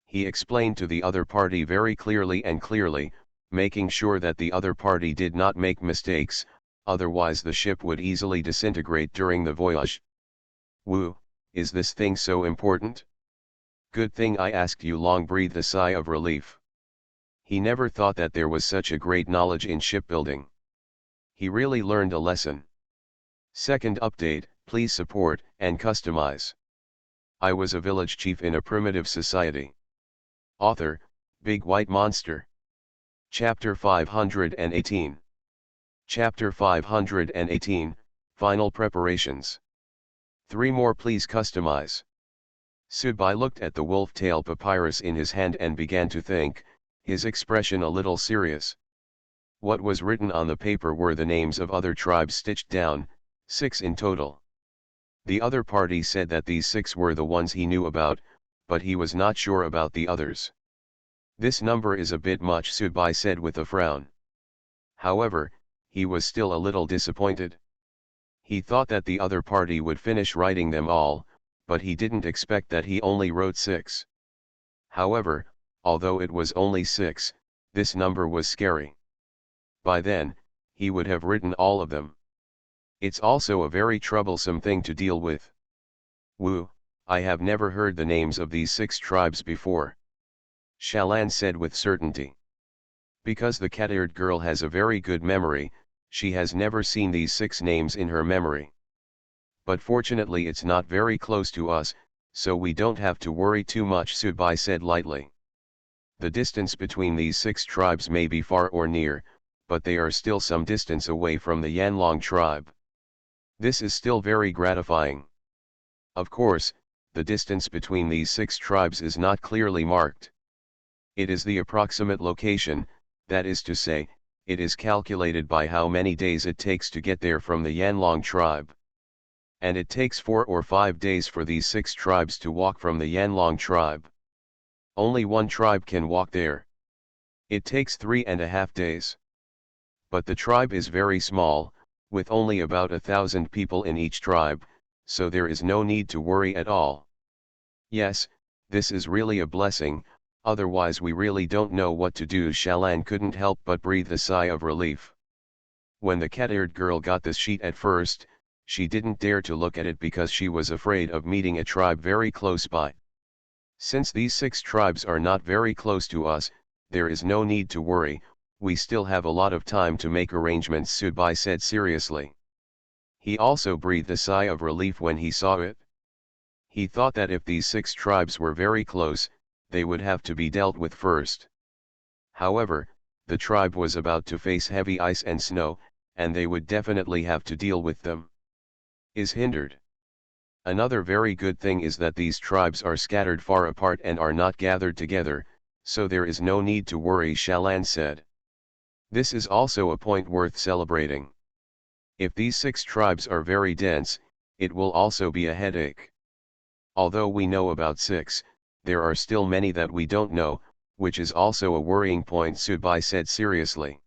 He explained to the other party very clearly, making sure that the other party did not make mistakes, otherwise the ship would easily disintegrate during the voyage. Wu, is this thing so important? Good thing I asked you, Long breathed a sigh of relief. He never thought that there was such a great knowledge in shipbuilding. He really learned a lesson. Second update, please support and customize. I was a village chief in a primitive society. Author, Big White Monster. Chapter 518. Chapter 518, Final Preparations. 3 more, please customize. Subai looked at the wolf tail papyrus in his hand and began to think, his expression a little serious. What was written on the paper were the names of other tribes stitched down, 6 in total. The other party said that these 6 were the ones he knew about, but he was not sure about the others. This number is a bit much, Subai said with a frown. However, he was still a little disappointed. He thought that the other party would finish writing them all, but he didn't expect that he only wrote 6. However, although it was only 6, this number was scary. By then, he would have written all of them. It's also a very troublesome thing to deal with. Wu, I have never heard the names of these 6 tribes before. Shalan said with certainty. Because the cat-eared girl has a very good memory, she has never seen these 6 names in her memory. But fortunately it's not very close to us, so we don't have to worry too much, Subai said lightly. The distance between these 6 tribes may be far or near, but they are still some distance away from the Yanlong tribe. This is still very gratifying. Of course, the distance between these 6 tribes is not clearly marked. It is the approximate location, that is to say, it is calculated by how many days it takes to get there from the Yanlong tribe. And it takes 4 or 5 days for these 6 tribes to walk from the Yanlong tribe. Only one tribe can walk there. It takes 3.5 days. But the tribe is very small, with only about 1,000 people in each tribe, so there is no need to worry at all. Yes, this is really a blessing, otherwise we really don't know what to do. Shalan couldn't help but breathe a sigh of relief. When the cat-eared girl got this sheet at first, she didn't dare to look at it because she was afraid of meeting a tribe very close by. Since these 6 tribes are not very close to us, there is no need to worry, we still have a lot of time to make arrangements, Subai said seriously. He also breathed a sigh of relief when he saw it. He thought that if these 6 tribes were very close, they would have to be dealt with first. However, the tribe was about to face heavy ice and snow, and they would definitely have to deal with them. Is hindered. Another very good thing is that these tribes are scattered far apart and are not gathered together, so there is no need to worry, Shalan said. This is also a point worth celebrating. If these 6 tribes are very dense, it will also be a headache. Although we know about 6, there are still many that we don't know, which is also a worrying point, Subai said seriously.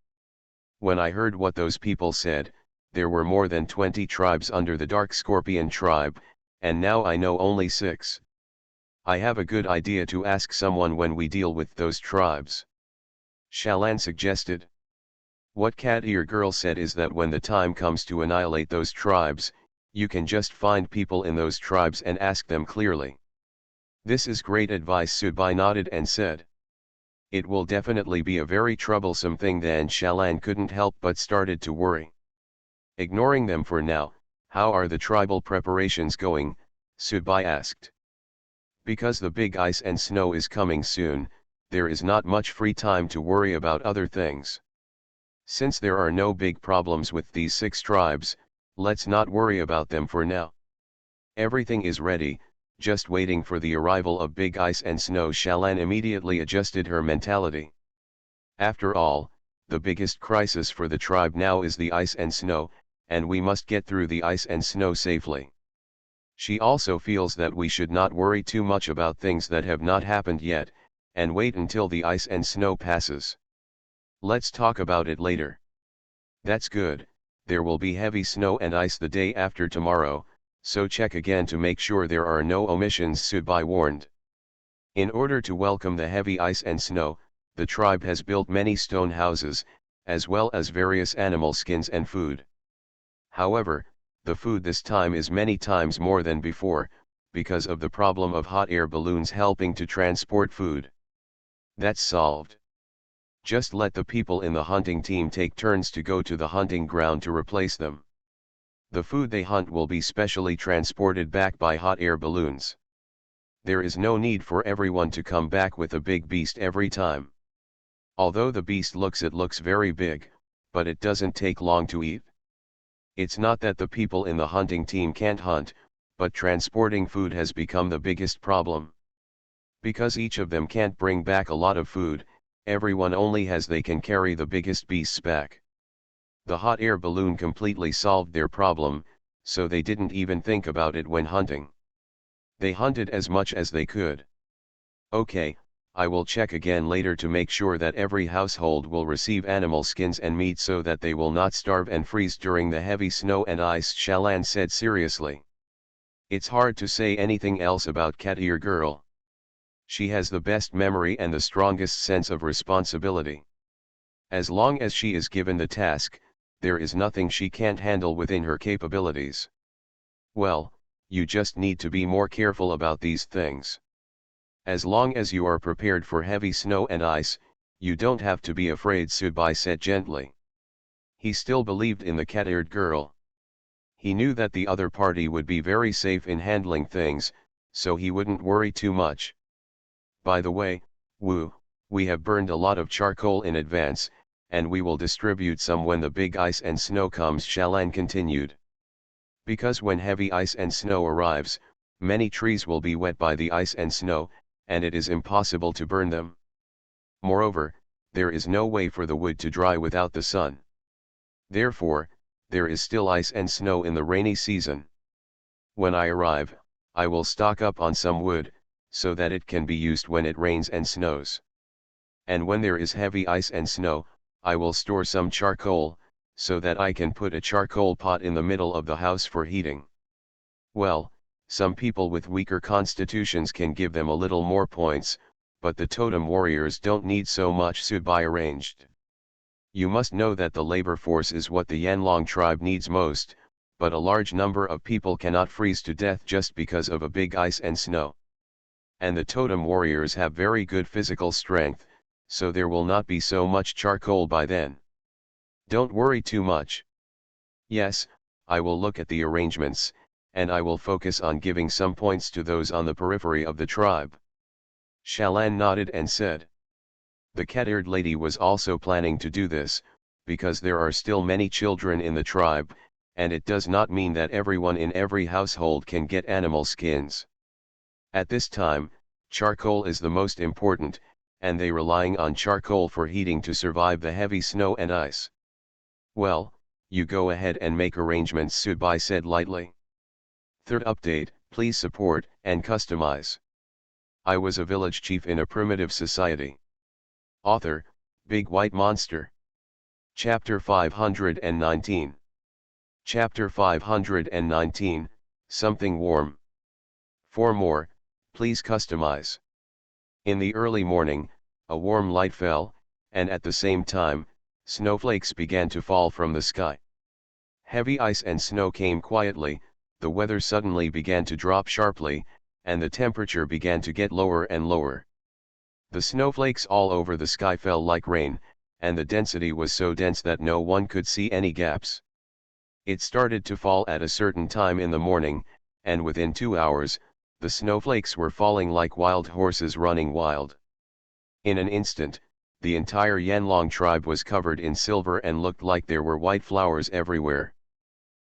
When I heard what those people said, there were more than 20 tribes under the Dark Scorpion tribe, and now I know only 6. I have a good idea to ask someone when we deal with those tribes. Shalan suggested. What Cat Ear Girl said is that when the time comes to annihilate those tribes, you can just find people in those tribes and ask them clearly. This is great advice, Subai nodded and said. It will definitely be a very troublesome thing then. Shalan couldn't help but started to worry. Ignoring them for now, how are the tribal preparations going? Subai asked. Because the big ice and snow is coming soon, there is not much free time to worry about other things. Since there are no big problems with these 6 tribes, let's not worry about them for now. Everything is ready, just waiting for the arrival of big ice and snow. Shalan immediately adjusted her mentality. After all, the biggest crisis for the tribe now is the ice and snow, and we must get through the ice and snow safely. She also feels that we should not worry too much about things that have not happened yet, and wait until the ice and snow passes. Let's talk about it later. That's good. There will be heavy snow and ice the day after tomorrow, so check again to make sure there are no omissions, Subai warned. In order to welcome the heavy ice and snow, the tribe has built many stone houses, as well as various animal skins and food. However, the food this time is many times more than before, because of the problem of hot air balloons helping to transport food. That's solved. Just let the people in the hunting team take turns to go to the hunting ground to replace them. The food they hunt will be specially transported back by hot air balloons. There is no need for everyone to come back with a big beast every time. Although the beast looks very big, but it doesn't take long to eat. It's not that the people in the hunting team can't hunt, but transporting food has become the biggest problem. Because each of them can't bring back a lot of food, everyone only has they can carry the biggest beasts back. The hot air balloon completely solved their problem, so they didn't even think about it when hunting. They hunted as much as they could. Okay, I will check again later to make sure that every household will receive animal skins and meat so that they will not starve and freeze during the heavy snow and ice, Shalan said seriously. It's hard to say anything else about Cat Ear Girl. She has the best memory and the strongest sense of responsibility. As long as she is given the task, there is nothing she can't handle within her capabilities. Well, you just need to be more careful about these things. As long as you are prepared for heavy snow and ice, you don't have to be afraid, Subai said gently. He still believed in the cat-eared girl. He knew that the other party would be very safe in handling things, so he wouldn't worry too much. By the way, we have burned a lot of charcoal in advance, and we will distribute some when the big ice and snow comes, Shalan continued. Because when heavy ice and snow arrives, many trees will be wet by the ice and snow, and it is impossible to burn them. Moreover, there is no way for the wood to dry without the sun. Therefore, there is still ice and snow in the rainy season. When I arrive, I will stock up on some wood, so that it can be used when it rains and snows. And when there is heavy ice and snow, I will store some charcoal, so that I can put a charcoal pot in the middle of the house for heating. Well, some people with weaker constitutions can give them a little more points, but the totem warriors don't need so much, Subai arranged. You must know that the labor force is what the Yanlong tribe needs most, but a large number of people cannot freeze to death just because of a big ice and snow. And the totem warriors have very good physical strength, so there will not be so much charcoal by then. Don't worry too much. Yes, I will look at the arrangements, and I will focus on giving some points to those on the periphery of the tribe. Shalan nodded and said. The cat-eared lady was also planning to do this, because there are still many children in the tribe, and it does not mean that everyone in every household can get animal skins. At this time, charcoal is the most important, and they relying on charcoal for heating to survive the heavy snow and ice. Well, you go ahead and make arrangements, Sudbai said lightly. Third update, please support and customize. I was a village chief in a primitive society. Author, Big White Monster. Chapter 519. Chapter 519, Something Warm. For more, please customize. In the early morning, a warm light fell, and at the same time, snowflakes began to fall from the sky. Heavy ice and snow came quietly, the weather suddenly began to drop sharply, and the temperature began to get lower and lower. The snowflakes all over the sky fell like rain, and the density was so dense that no one could see any gaps. It started to fall at a certain time in the morning, and within 2 hours, the snowflakes were falling like wild horses running wild. In an instant, the entire Yanlong tribe was covered in silver and looked like there were white flowers everywhere.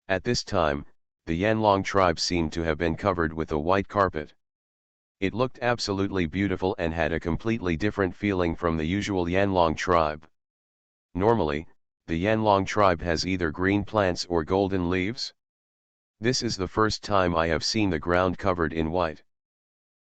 At this time, the Yanlong tribe seemed to have been covered with a white carpet. It looked absolutely beautiful and had a completely different feeling from the usual Yanlong tribe. Normally, the Yanlong tribe has either green plants or golden leaves. This is the first time I have seen the ground covered in white.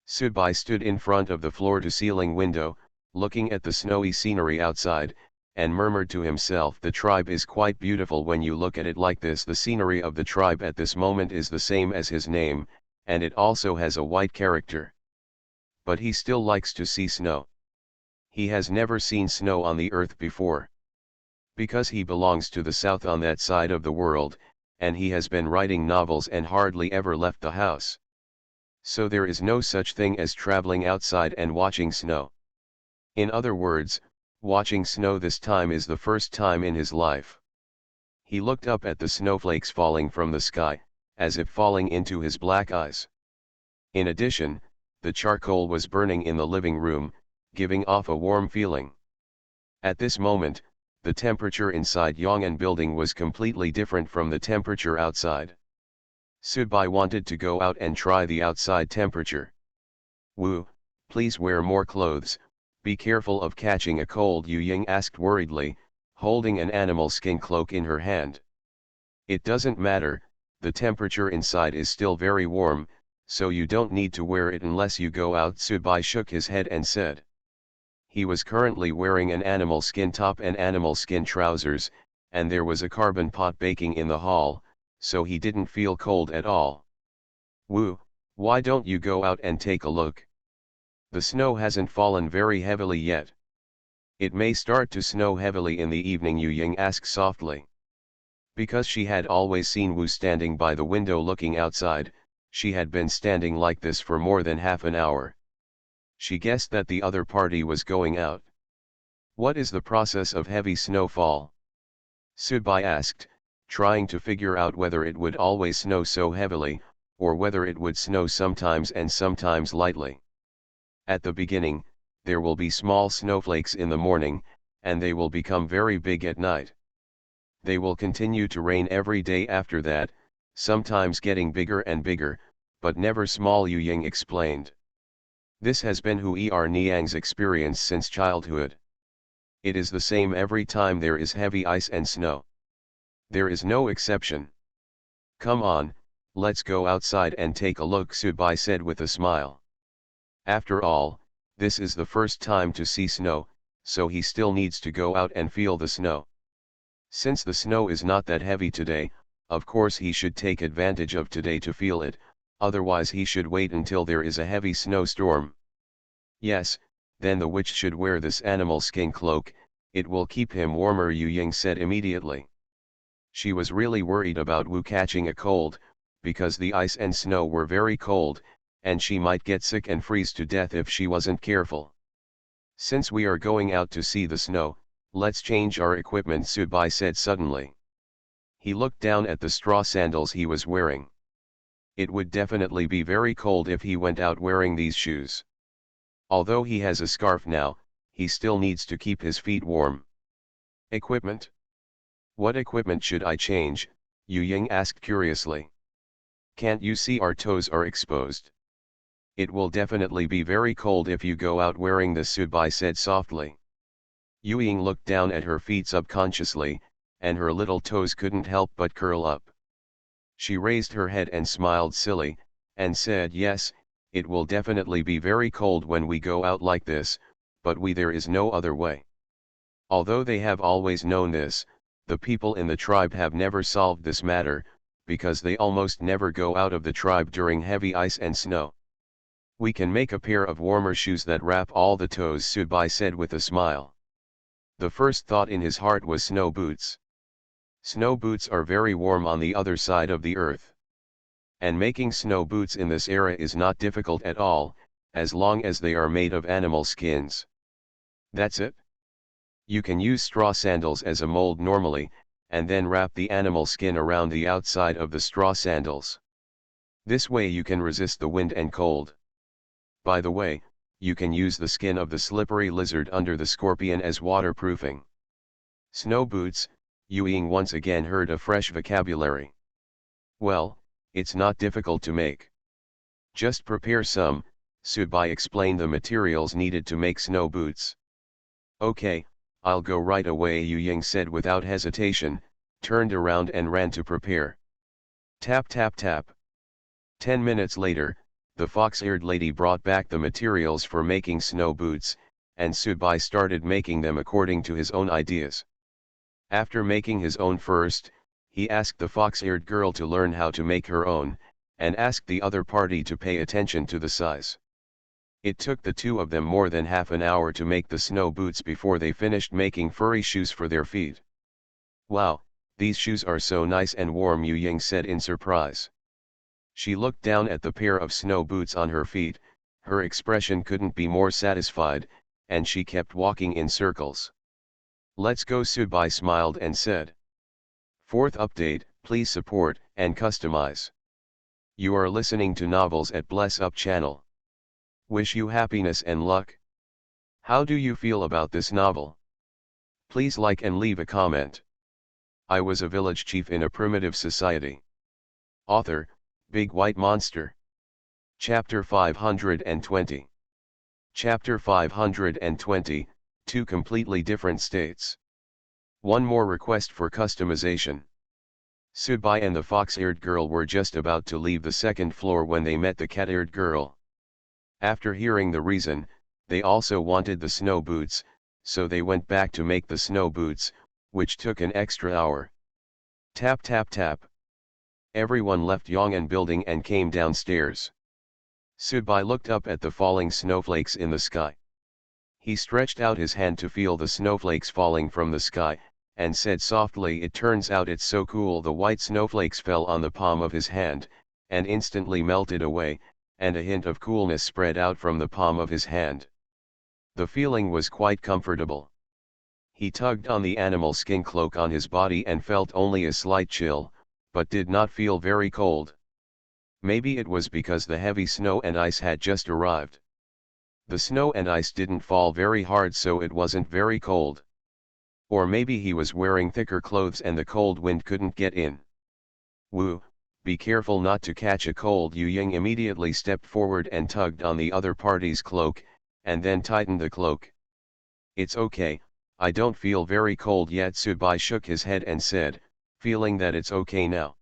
Sudbai stood in front of the floor-to-ceiling window, looking at the snowy scenery outside, and murmured to himself, the tribe is quite beautiful when you look at it like this. The scenery of the tribe at this moment is the same as his name, and it also has a white character. But he still likes to see snow. He has never seen snow on the earth before. Because he belongs to the south on that side of the world, and he has been writing novels and hardly ever left the house. So there is no such thing as traveling outside and watching snow. In other words, watching snow this time is the first time in his life. He looked up at the snowflakes falling from the sky, as if falling into his black eyes. In addition, the charcoal was burning in the living room, giving off a warm feeling. At this moment, the temperature inside Yong'an building was completely different from the temperature outside. Sudbai wanted to go out and try the outside temperature. Wu, please wear more clothes, be careful of catching a cold, Yu Ying asked worriedly, holding an animal skin cloak in her hand. It doesn't matter, the temperature inside is still very warm, so you don't need to wear it unless you go out, Sudbai shook his head and said. He was currently wearing an animal skin top and animal skin trousers, and there was a carbon pot baking in the hall, so he didn't feel cold at all. Wu, why don't you go out and take a look? The snow hasn't fallen very heavily yet. It may start to snow heavily in the evening, Yu Ying asked softly. Because she had always seen Wu standing by the window looking outside, she had been standing like this for more than half an hour. She guessed that the other party was going out. What is the process of heavy snowfall? Sudbai asked, trying to figure out whether it would always snow so heavily, or whether it would snow sometimes and sometimes lightly. At the beginning, there will be small snowflakes in the morning, and they will become very big at night. They will continue to rain every day after that, sometimes getting bigger and bigger, but never small, Yu Ying explained. This has been Hu Niang's experience since childhood. It is the same every time there is heavy ice and snow. There is no exception. Come on, let's go outside and take a look, Sudbai said with a smile. After all, this is the first time to see snow, so he still needs to go out and feel the snow. Since the snow is not that heavy today, of course he should take advantage of today to feel it, otherwise he should wait until there is a heavy snowstorm. Yes, then the witch should wear this animal skin cloak, it will keep him warmer, Yu Ying said immediately. She was really worried about Wu catching a cold, because the ice and snow were very cold, and she might get sick and freeze to death if she wasn't careful. Since we are going out to see the snow, let's change our equipment, Sudbai said suddenly. He looked down at the straw sandals he was wearing. It would definitely be very cold if he went out wearing these shoes. Although he has a scarf now, he still needs to keep his feet warm. Equipment? What equipment should I change? Yu Ying asked curiously. Can't you see our toes are exposed? It will definitely be very cold if you go out wearing this, Subai said softly. Yu Ying looked down at her feet subconsciously, and her little toes couldn't help but curl up. She raised her head and smiled silly, and said yes, it will definitely be very cold when we go out like this, but there is no other way. Although they have always known this, the people in the tribe have never solved this matter, because they almost never go out of the tribe during heavy ice and snow. We can make a pair of warmer shoes that wrap all the toes, Subai said with a smile. The first thought in his heart was snow boots. Snow boots are very warm on the other side of the earth. And making snow boots in this era is not difficult at all, as long as they are made of animal skins. That's it? You can use straw sandals as a mold normally, and then wrap the animal skin around the outside of the straw sandals. This way you can resist the wind and cold. By the way, you can use the skin of the slippery lizard under the scorpion as waterproofing. Snow boots, Yu Ying once again heard a fresh vocabulary. Well, it's not difficult to make. Just prepare some, Subai explained the materials needed to make snow boots. Okay, I'll go right away, Yu Ying said without hesitation, turned around and ran to prepare. Tap tap tap. 10 minutes later, the fox-eared lady brought back the materials for making snow boots, and Subai started making them according to his own ideas. After making his own first, he asked the fox-eared girl to learn how to make her own, and asked the other party to pay attention to the size. It took the two of them more than half an hour to make the snow boots before they finished making furry shoes for their feet. Wow, these shoes are so nice and warm, Yu Ying said in surprise. She looked down at the pair of snow boots on her feet, her expression couldn't be more satisfied, and she kept walking in circles. Let's go, Subai smiled and said. Fourth update, please support and customize. You are listening to Novels at Bless Up channel. Wish you happiness and luck. How do you feel about this novel? Please like and leave a comment. I was a village chief in a primitive society. Author, Big White Monster. Chapter 520. Chapter 520, Two completely different states. One more request for customization. Subai and the fox-eared girl were just about to leave the second floor when they met the cat-eared girl. After hearing the reason, they also wanted the snow boots, so they went back to make the snow boots, which took an extra hour. Tap tap tap. Everyone left Yong'an building and came downstairs. Subai looked up at the falling snowflakes in the sky. He stretched out his hand to feel the snowflakes falling from the sky, and said softly, "It turns out it's so cool." The white snowflakes fell on the palm of his hand, and instantly melted away, and a hint of coolness spread out from the palm of his hand. The feeling was quite comfortable. He tugged on the animal skin cloak on his body and felt only a slight chill, but did not feel very cold. Maybe it was because the heavy snow and ice had just arrived. The snow and ice didn't fall very hard, so it wasn't very cold. Or maybe he was wearing thicker clothes and the cold wind couldn't get in. Woo, be careful not to catch a cold. Yu Ying immediately stepped forward and tugged on the other party's cloak, and then tightened the cloak. It's okay, I don't feel very cold yet. Subai shook his head and said, feeling that it's okay now.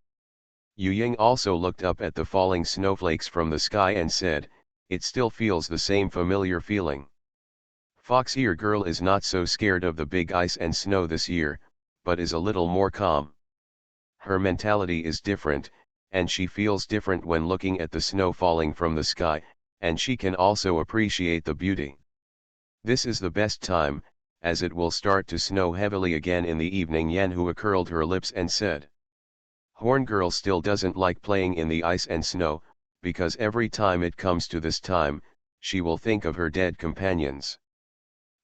Yu Ying also looked up at the falling snowflakes from the sky and said, it still feels the same familiar feeling. Fox-ear girl is not so scared of the big ice and snow this year, but is a little more calm. Her mentality is different, and she feels different when looking at the snow falling from the sky, and she can also appreciate the beauty. This is the best time, as it will start to snow heavily again in the evening. Yanhua curled her lips and said. Horn girl still doesn't like playing in the ice and snow, because every time it comes to this time, she will think of her dead companions.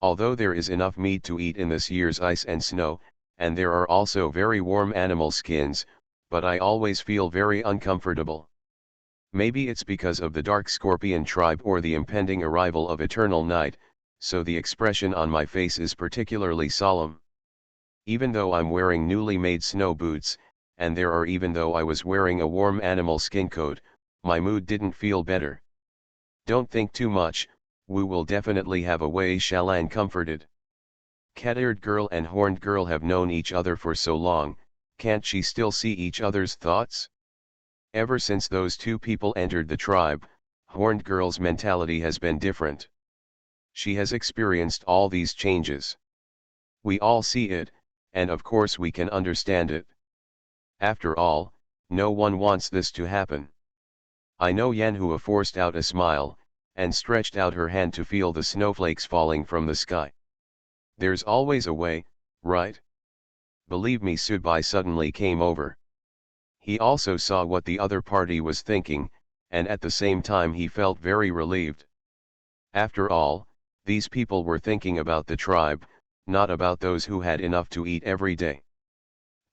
Although there is enough meat to eat in this year's ice and snow, and there are also very warm animal skins, but I always feel very uncomfortable. Maybe it's because of the dark scorpion tribe or the impending arrival of eternal night, so the expression on my face is particularly solemn. Even though I'm wearing newly made snow boots, and there are even though I was wearing a warm animal skin coat, my mood didn't feel better. Don't think too much, Wu will definitely have a way, Shalan comforted. Cat-eared girl and horned girl have known each other for so long, can't she still see each other's thoughts? Ever since those two people entered the tribe, horned girl's mentality has been different. She has experienced all these changes. We all see it, and of course we can understand it. After all, no one wants this to happen. I know. Yanhua forced out a smile, and stretched out her hand to feel the snowflakes falling from the sky. There's always a way, right? Believe me. Subai suddenly came over. He also saw what the other party was thinking, and at the same time he felt very relieved. After all, these people were thinking about the tribe, not about those who had enough to eat every day.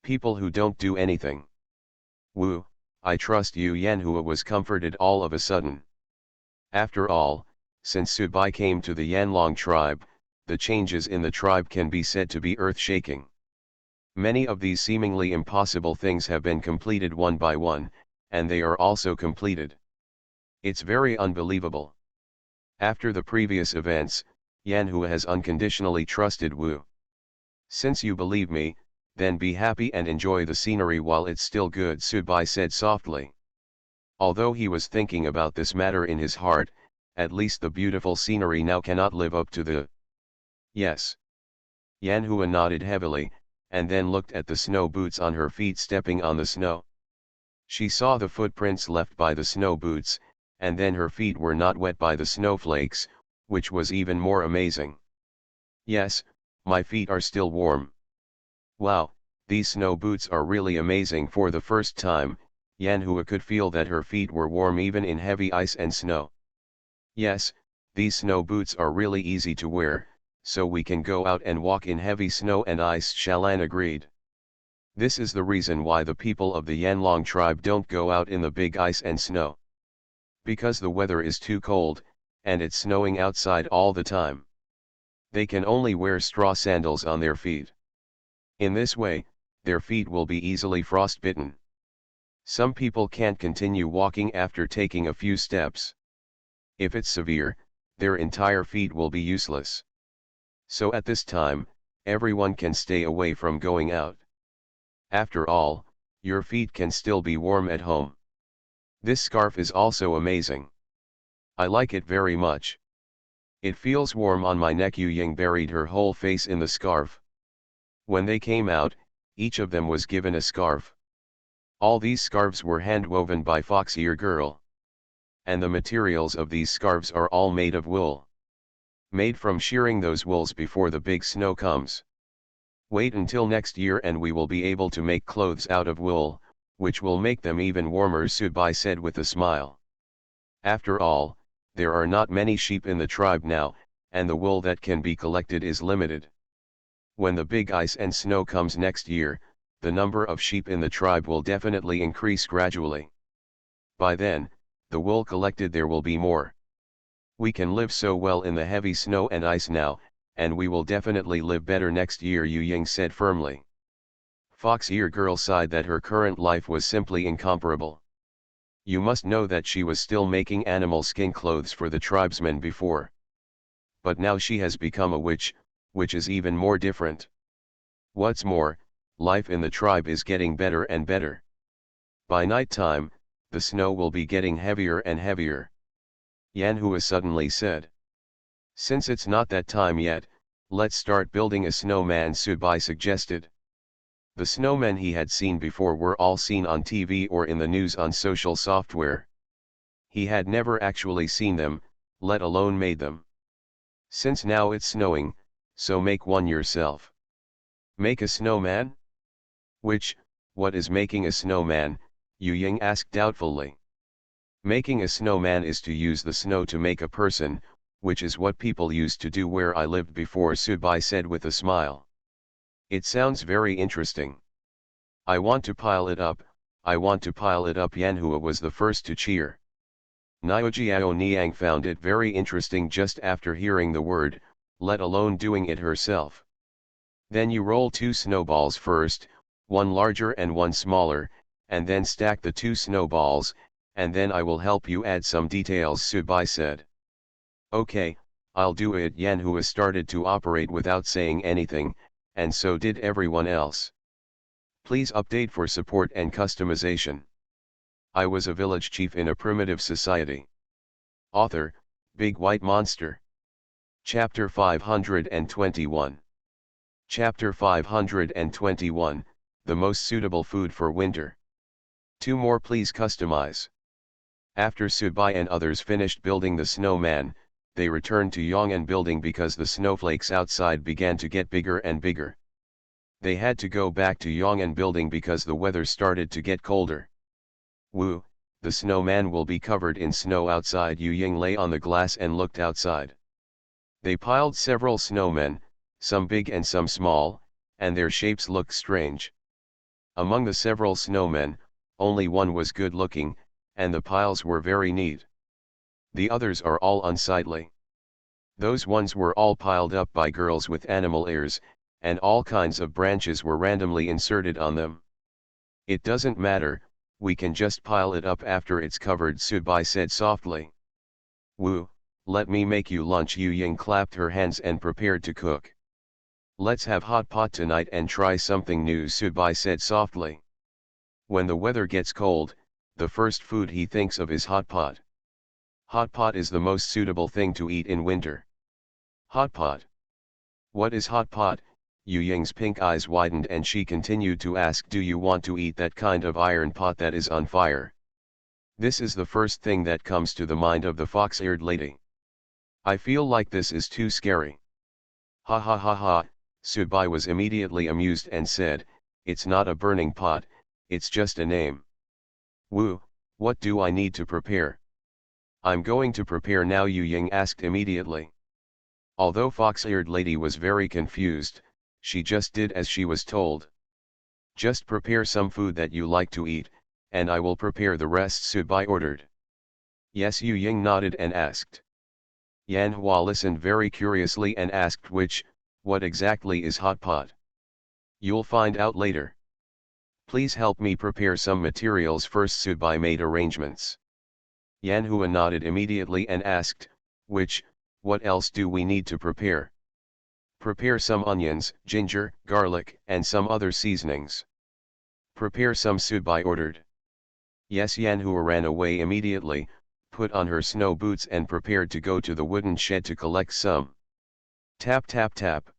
People who don't do anything. Wu, I trust you. Yanhua was comforted all of a sudden. After all, since Subai came to the Yanlong tribe, the changes in the tribe can be said to be earth-shaking. Many of these seemingly impossible things have been completed one by one, and they are also completed. It's very unbelievable. After the previous events, Yanhua has unconditionally trusted Wu. Since you believe me, then be happy and enjoy the scenery while it's still good, Subai said softly. Although he was thinking about this matter in his heart, at least the beautiful scenery now cannot live up to the... Yes. Yanhua nodded heavily, and then looked at the snow boots on her feet stepping on the snow. She saw the footprints left by the snow boots, and then her feet were not wet by the snowflakes, which was even more amazing. Yes, my feet are still warm. Wow, these snow boots are really amazing. For the first time, Yanhua could feel that her feet were warm even in heavy ice and snow. Yes, these snow boots are really easy to wear, so we can go out and walk in heavy snow and ice, Shalan agreed. This is the reason why the people of the Yanlong tribe don't go out in the big ice and snow. Because the weather is too cold, and it's snowing outside all the time. They can only wear straw sandals on their feet. In this way, their feet will be easily frostbitten. Some people can't continue walking after taking a few steps. If it's severe, their entire feet will be useless. So at this time, everyone can stay away from going out. After all, your feet can still be warm at home. This scarf is also amazing. I like it very much. It feels warm on my neck. Yu Ying buried her whole face in the scarf. When they came out, each of them was given a scarf. All these scarves were hand-woven by Fox Ear Girl. And the materials of these scarves are all made of wool. Made from shearing those wools before the big snow comes. Wait until next year and we will be able to make clothes out of wool, which will make them even warmer, Subai said with a smile. After all, there are not many sheep in the tribe now, and the wool that can be collected is limited. When the big ice and snow comes next year, the number of sheep in the tribe will definitely increase gradually. By then, the wool collected there will be more. We can live so well in the heavy snow and ice now, and we will definitely live better next year, Yu Ying said firmly. Fox Ear Girl sighed that her current life was simply incomparable. You must know that she was still making animal skin clothes for the tribesmen before. But now she has become a witch, which is even more different. What's more, life in the tribe is getting better and better. By night time, the snow will be getting heavier and heavier. Yanhua suddenly said. Since it's not that time yet, let's start building a snowman, Subai suggested. The snowmen he had seen before were all seen on TV or in the news on social software. He had never actually seen them, let alone made them. Since now it's snowing, so make one yourself. Make a snowman? What is making a snowman? Yu Ying asked doubtfully. Making a snowman is to use the snow to make a person, which is what people used to do where I lived before, Subai said with a smile. It sounds very interesting. I want to pile it up, Yanhua was the first to cheer. Niojiao Niang found it very interesting just after hearing the word, let alone doing it herself. Then you roll 2 snowballs first, one larger and one smaller, and then stack the two snowballs, and then I will help you add some details, Subai said. Okay, I'll do it. Yanhua started to operate without saying anything, and so did everyone else. Please update for support and customization. I was a village chief in a primitive society. Author, Big White Monster. Chapter 521. Chapter 521, The Most Suitable Food for Winter. 2 more please customize. After Subai and others finished building the snowman, they returned to Yong'an building because the snowflakes outside began to get bigger and bigger. They had to go back to Yong'an building because the weather started to get colder. Woo, the snowman will be covered in snow outside. Yu Ying lay on the glass and looked outside. They piled several snowmen, some big and some small, and their shapes looked strange. Among the several snowmen, only one was good looking, and the piles were very neat. The others are all unsightly. Those ones were all piled up by girls with animal ears, and all kinds of branches were randomly inserted on them. It doesn't matter, we can just pile it up after it's covered, Subai said softly. Woo, let me make you lunch. Yu Ying clapped her hands and prepared to cook. Let's have hot pot tonight and try something new, Subai said softly. When the weather gets cold, the first food he thinks of is hot pot. Hot pot is the most suitable thing to eat in winter. Hot pot. What is hot pot? Yu Ying's pink eyes widened and she continued to ask, do you want to eat that kind of iron pot that is on fire? This is the first thing that comes to the mind of the fox-eared lady. I feel like this is too scary. Ha ha ha ha, Subai was immediately amused and said, it's not a burning pot, it's just a name. Woo, what do I need to prepare? I'm going to prepare now, Yu Ying asked immediately. Although fox-eared lady was very confused, she just did as she was told. Just prepare some food that you like to eat, and I will prepare the rest, Subai ordered. Yes, Yu Ying nodded and asked. Yanhua listened very curiously and asked what exactly is hot pot? You'll find out later. Please help me prepare some materials first. Subai made arrangements. Yanhua nodded immediately and asked, what else do we need to prepare? Prepare some onions, ginger, garlic, and some other seasonings. Prepare some, Subai ordered. Yes, Yanhua ran away immediately, put on her snow boots and prepared to go to the wooden shed to collect some. Tap tap tap.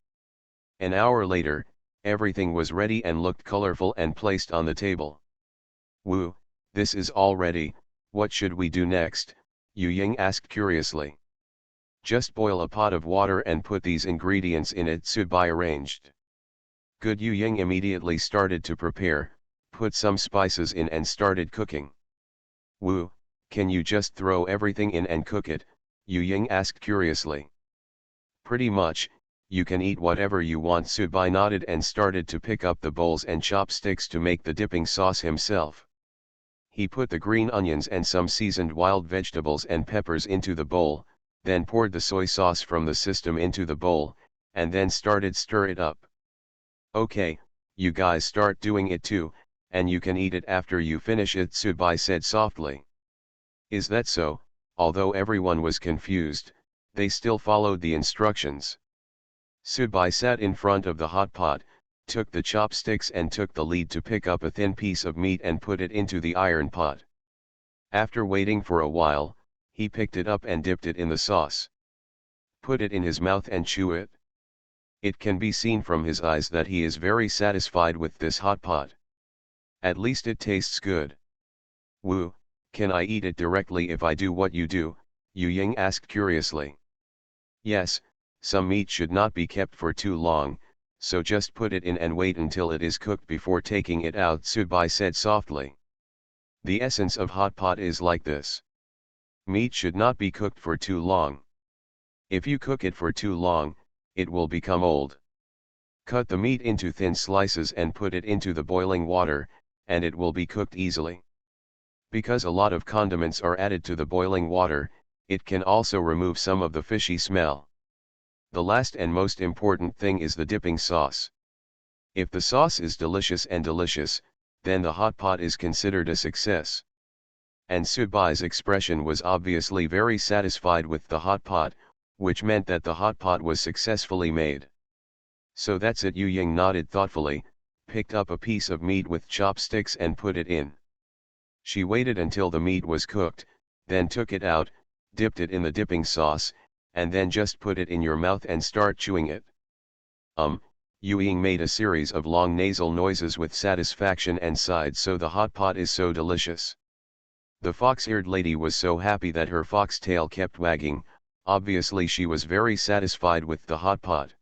An hour later, everything was ready and looked colorful and placed on the table. Woo, this is all ready, what should we do next? Yu Ying asked curiously. Just boil a pot of water and put these ingredients in it, Subai arranged. Good. Yu Ying immediately started to prepare, put some spices in and started cooking. Woo, can you just throw everything in and cook it? Yu Ying asked curiously. Pretty much, you can eat whatever you want. Subai nodded and started to pick up the bowls and chopsticks to make the dipping sauce himself. He put the green onions and some seasoned wild vegetables and peppers into the bowl, then poured the soy sauce from the system into the bowl, and then started stir it up. Okay, you guys start doing it too, and you can eat it after you finish it, Subai said softly. Is that so? Although everyone was confused, they still followed the instructions. Subai sat in front of the hot pot, took the chopsticks and took the lead to pick up a thin piece of meat and put it into the iron pot. After waiting for a while, he picked it up and dipped it in the sauce. Put it in his mouth and chew it. It can be seen from his eyes that he is very satisfied with this hot pot. At least it tastes good. Woo, can I eat it directly if I do what you do? Yu Ying asked curiously. Yes, some meat should not be kept for too long, so just put it in and wait until it is cooked before taking it out, Subai said softly. The essence of hot pot is like this. Meat should not be cooked for too long. If you cook it for too long, it will become old. Cut the meat into thin slices and put it into the boiling water, and it will be cooked easily. Because a lot of condiments are added to the boiling water, it can also remove some of the fishy smell. The last and most important thing is the dipping sauce. If the sauce is delicious, then the hot pot is considered a success. And Subai's expression was obviously very satisfied with the hot pot, which meant that the hot pot was successfully made. So that's it. Yu Ying nodded thoughtfully, picked up a piece of meat with chopsticks and put it in. She waited until the meat was cooked, then took it out, dipped it in the dipping sauce, and then just put it in your mouth and start chewing it. Yu Ying made a series of long nasal noises with satisfaction and sighed. So the hot pot is so delicious. The fox-eared lady was so happy that her foxtail kept wagging. Obviously she was very satisfied with the hot pot.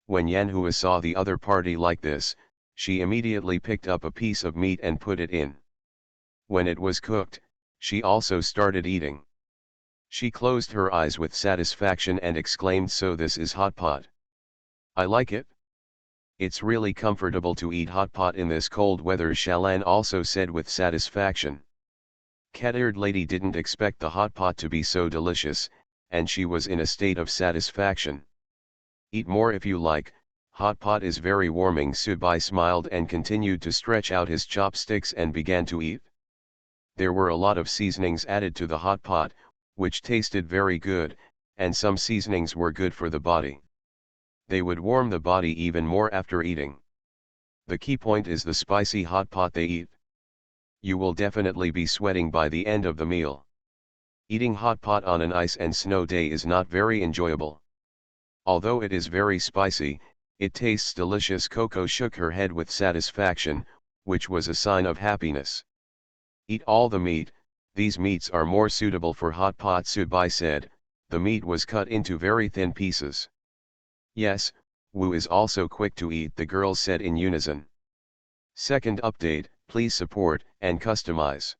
When Yanhua saw the other party like this, she immediately picked up a piece of meat and put it in. When it was cooked, she also started eating. She closed her eyes with satisfaction and exclaimed, "So this is hot pot. I like it. It's really comfortable to eat hot pot in this cold weather," Shalan also said with satisfaction. Cat-eared lady didn't expect the hot pot to be so delicious, and she was in a state of satisfaction. "Eat more if you like, hot pot is very warming." Subai smiled and continued to stretch out his chopsticks and began to eat. There were a lot of seasonings added to the hot pot, which tasted very good, and some seasonings were good for the body. They would warm the body even more after eating. The key point is the spicy hot pot they eat. You will definitely be sweating by the end of the meal. Eating hot pot on an ice and snow day is not very enjoyable. Although it is very spicy, it tastes delicious. Coco shook her head with satisfaction, which was a sign of happiness. "Eat all the meat, these meats are more suitable for hot pot," Subai said. The meat was cut into very thin pieces. "Yes, Wu is also quick to eat," the girls said in unison. Second update, please support and customize.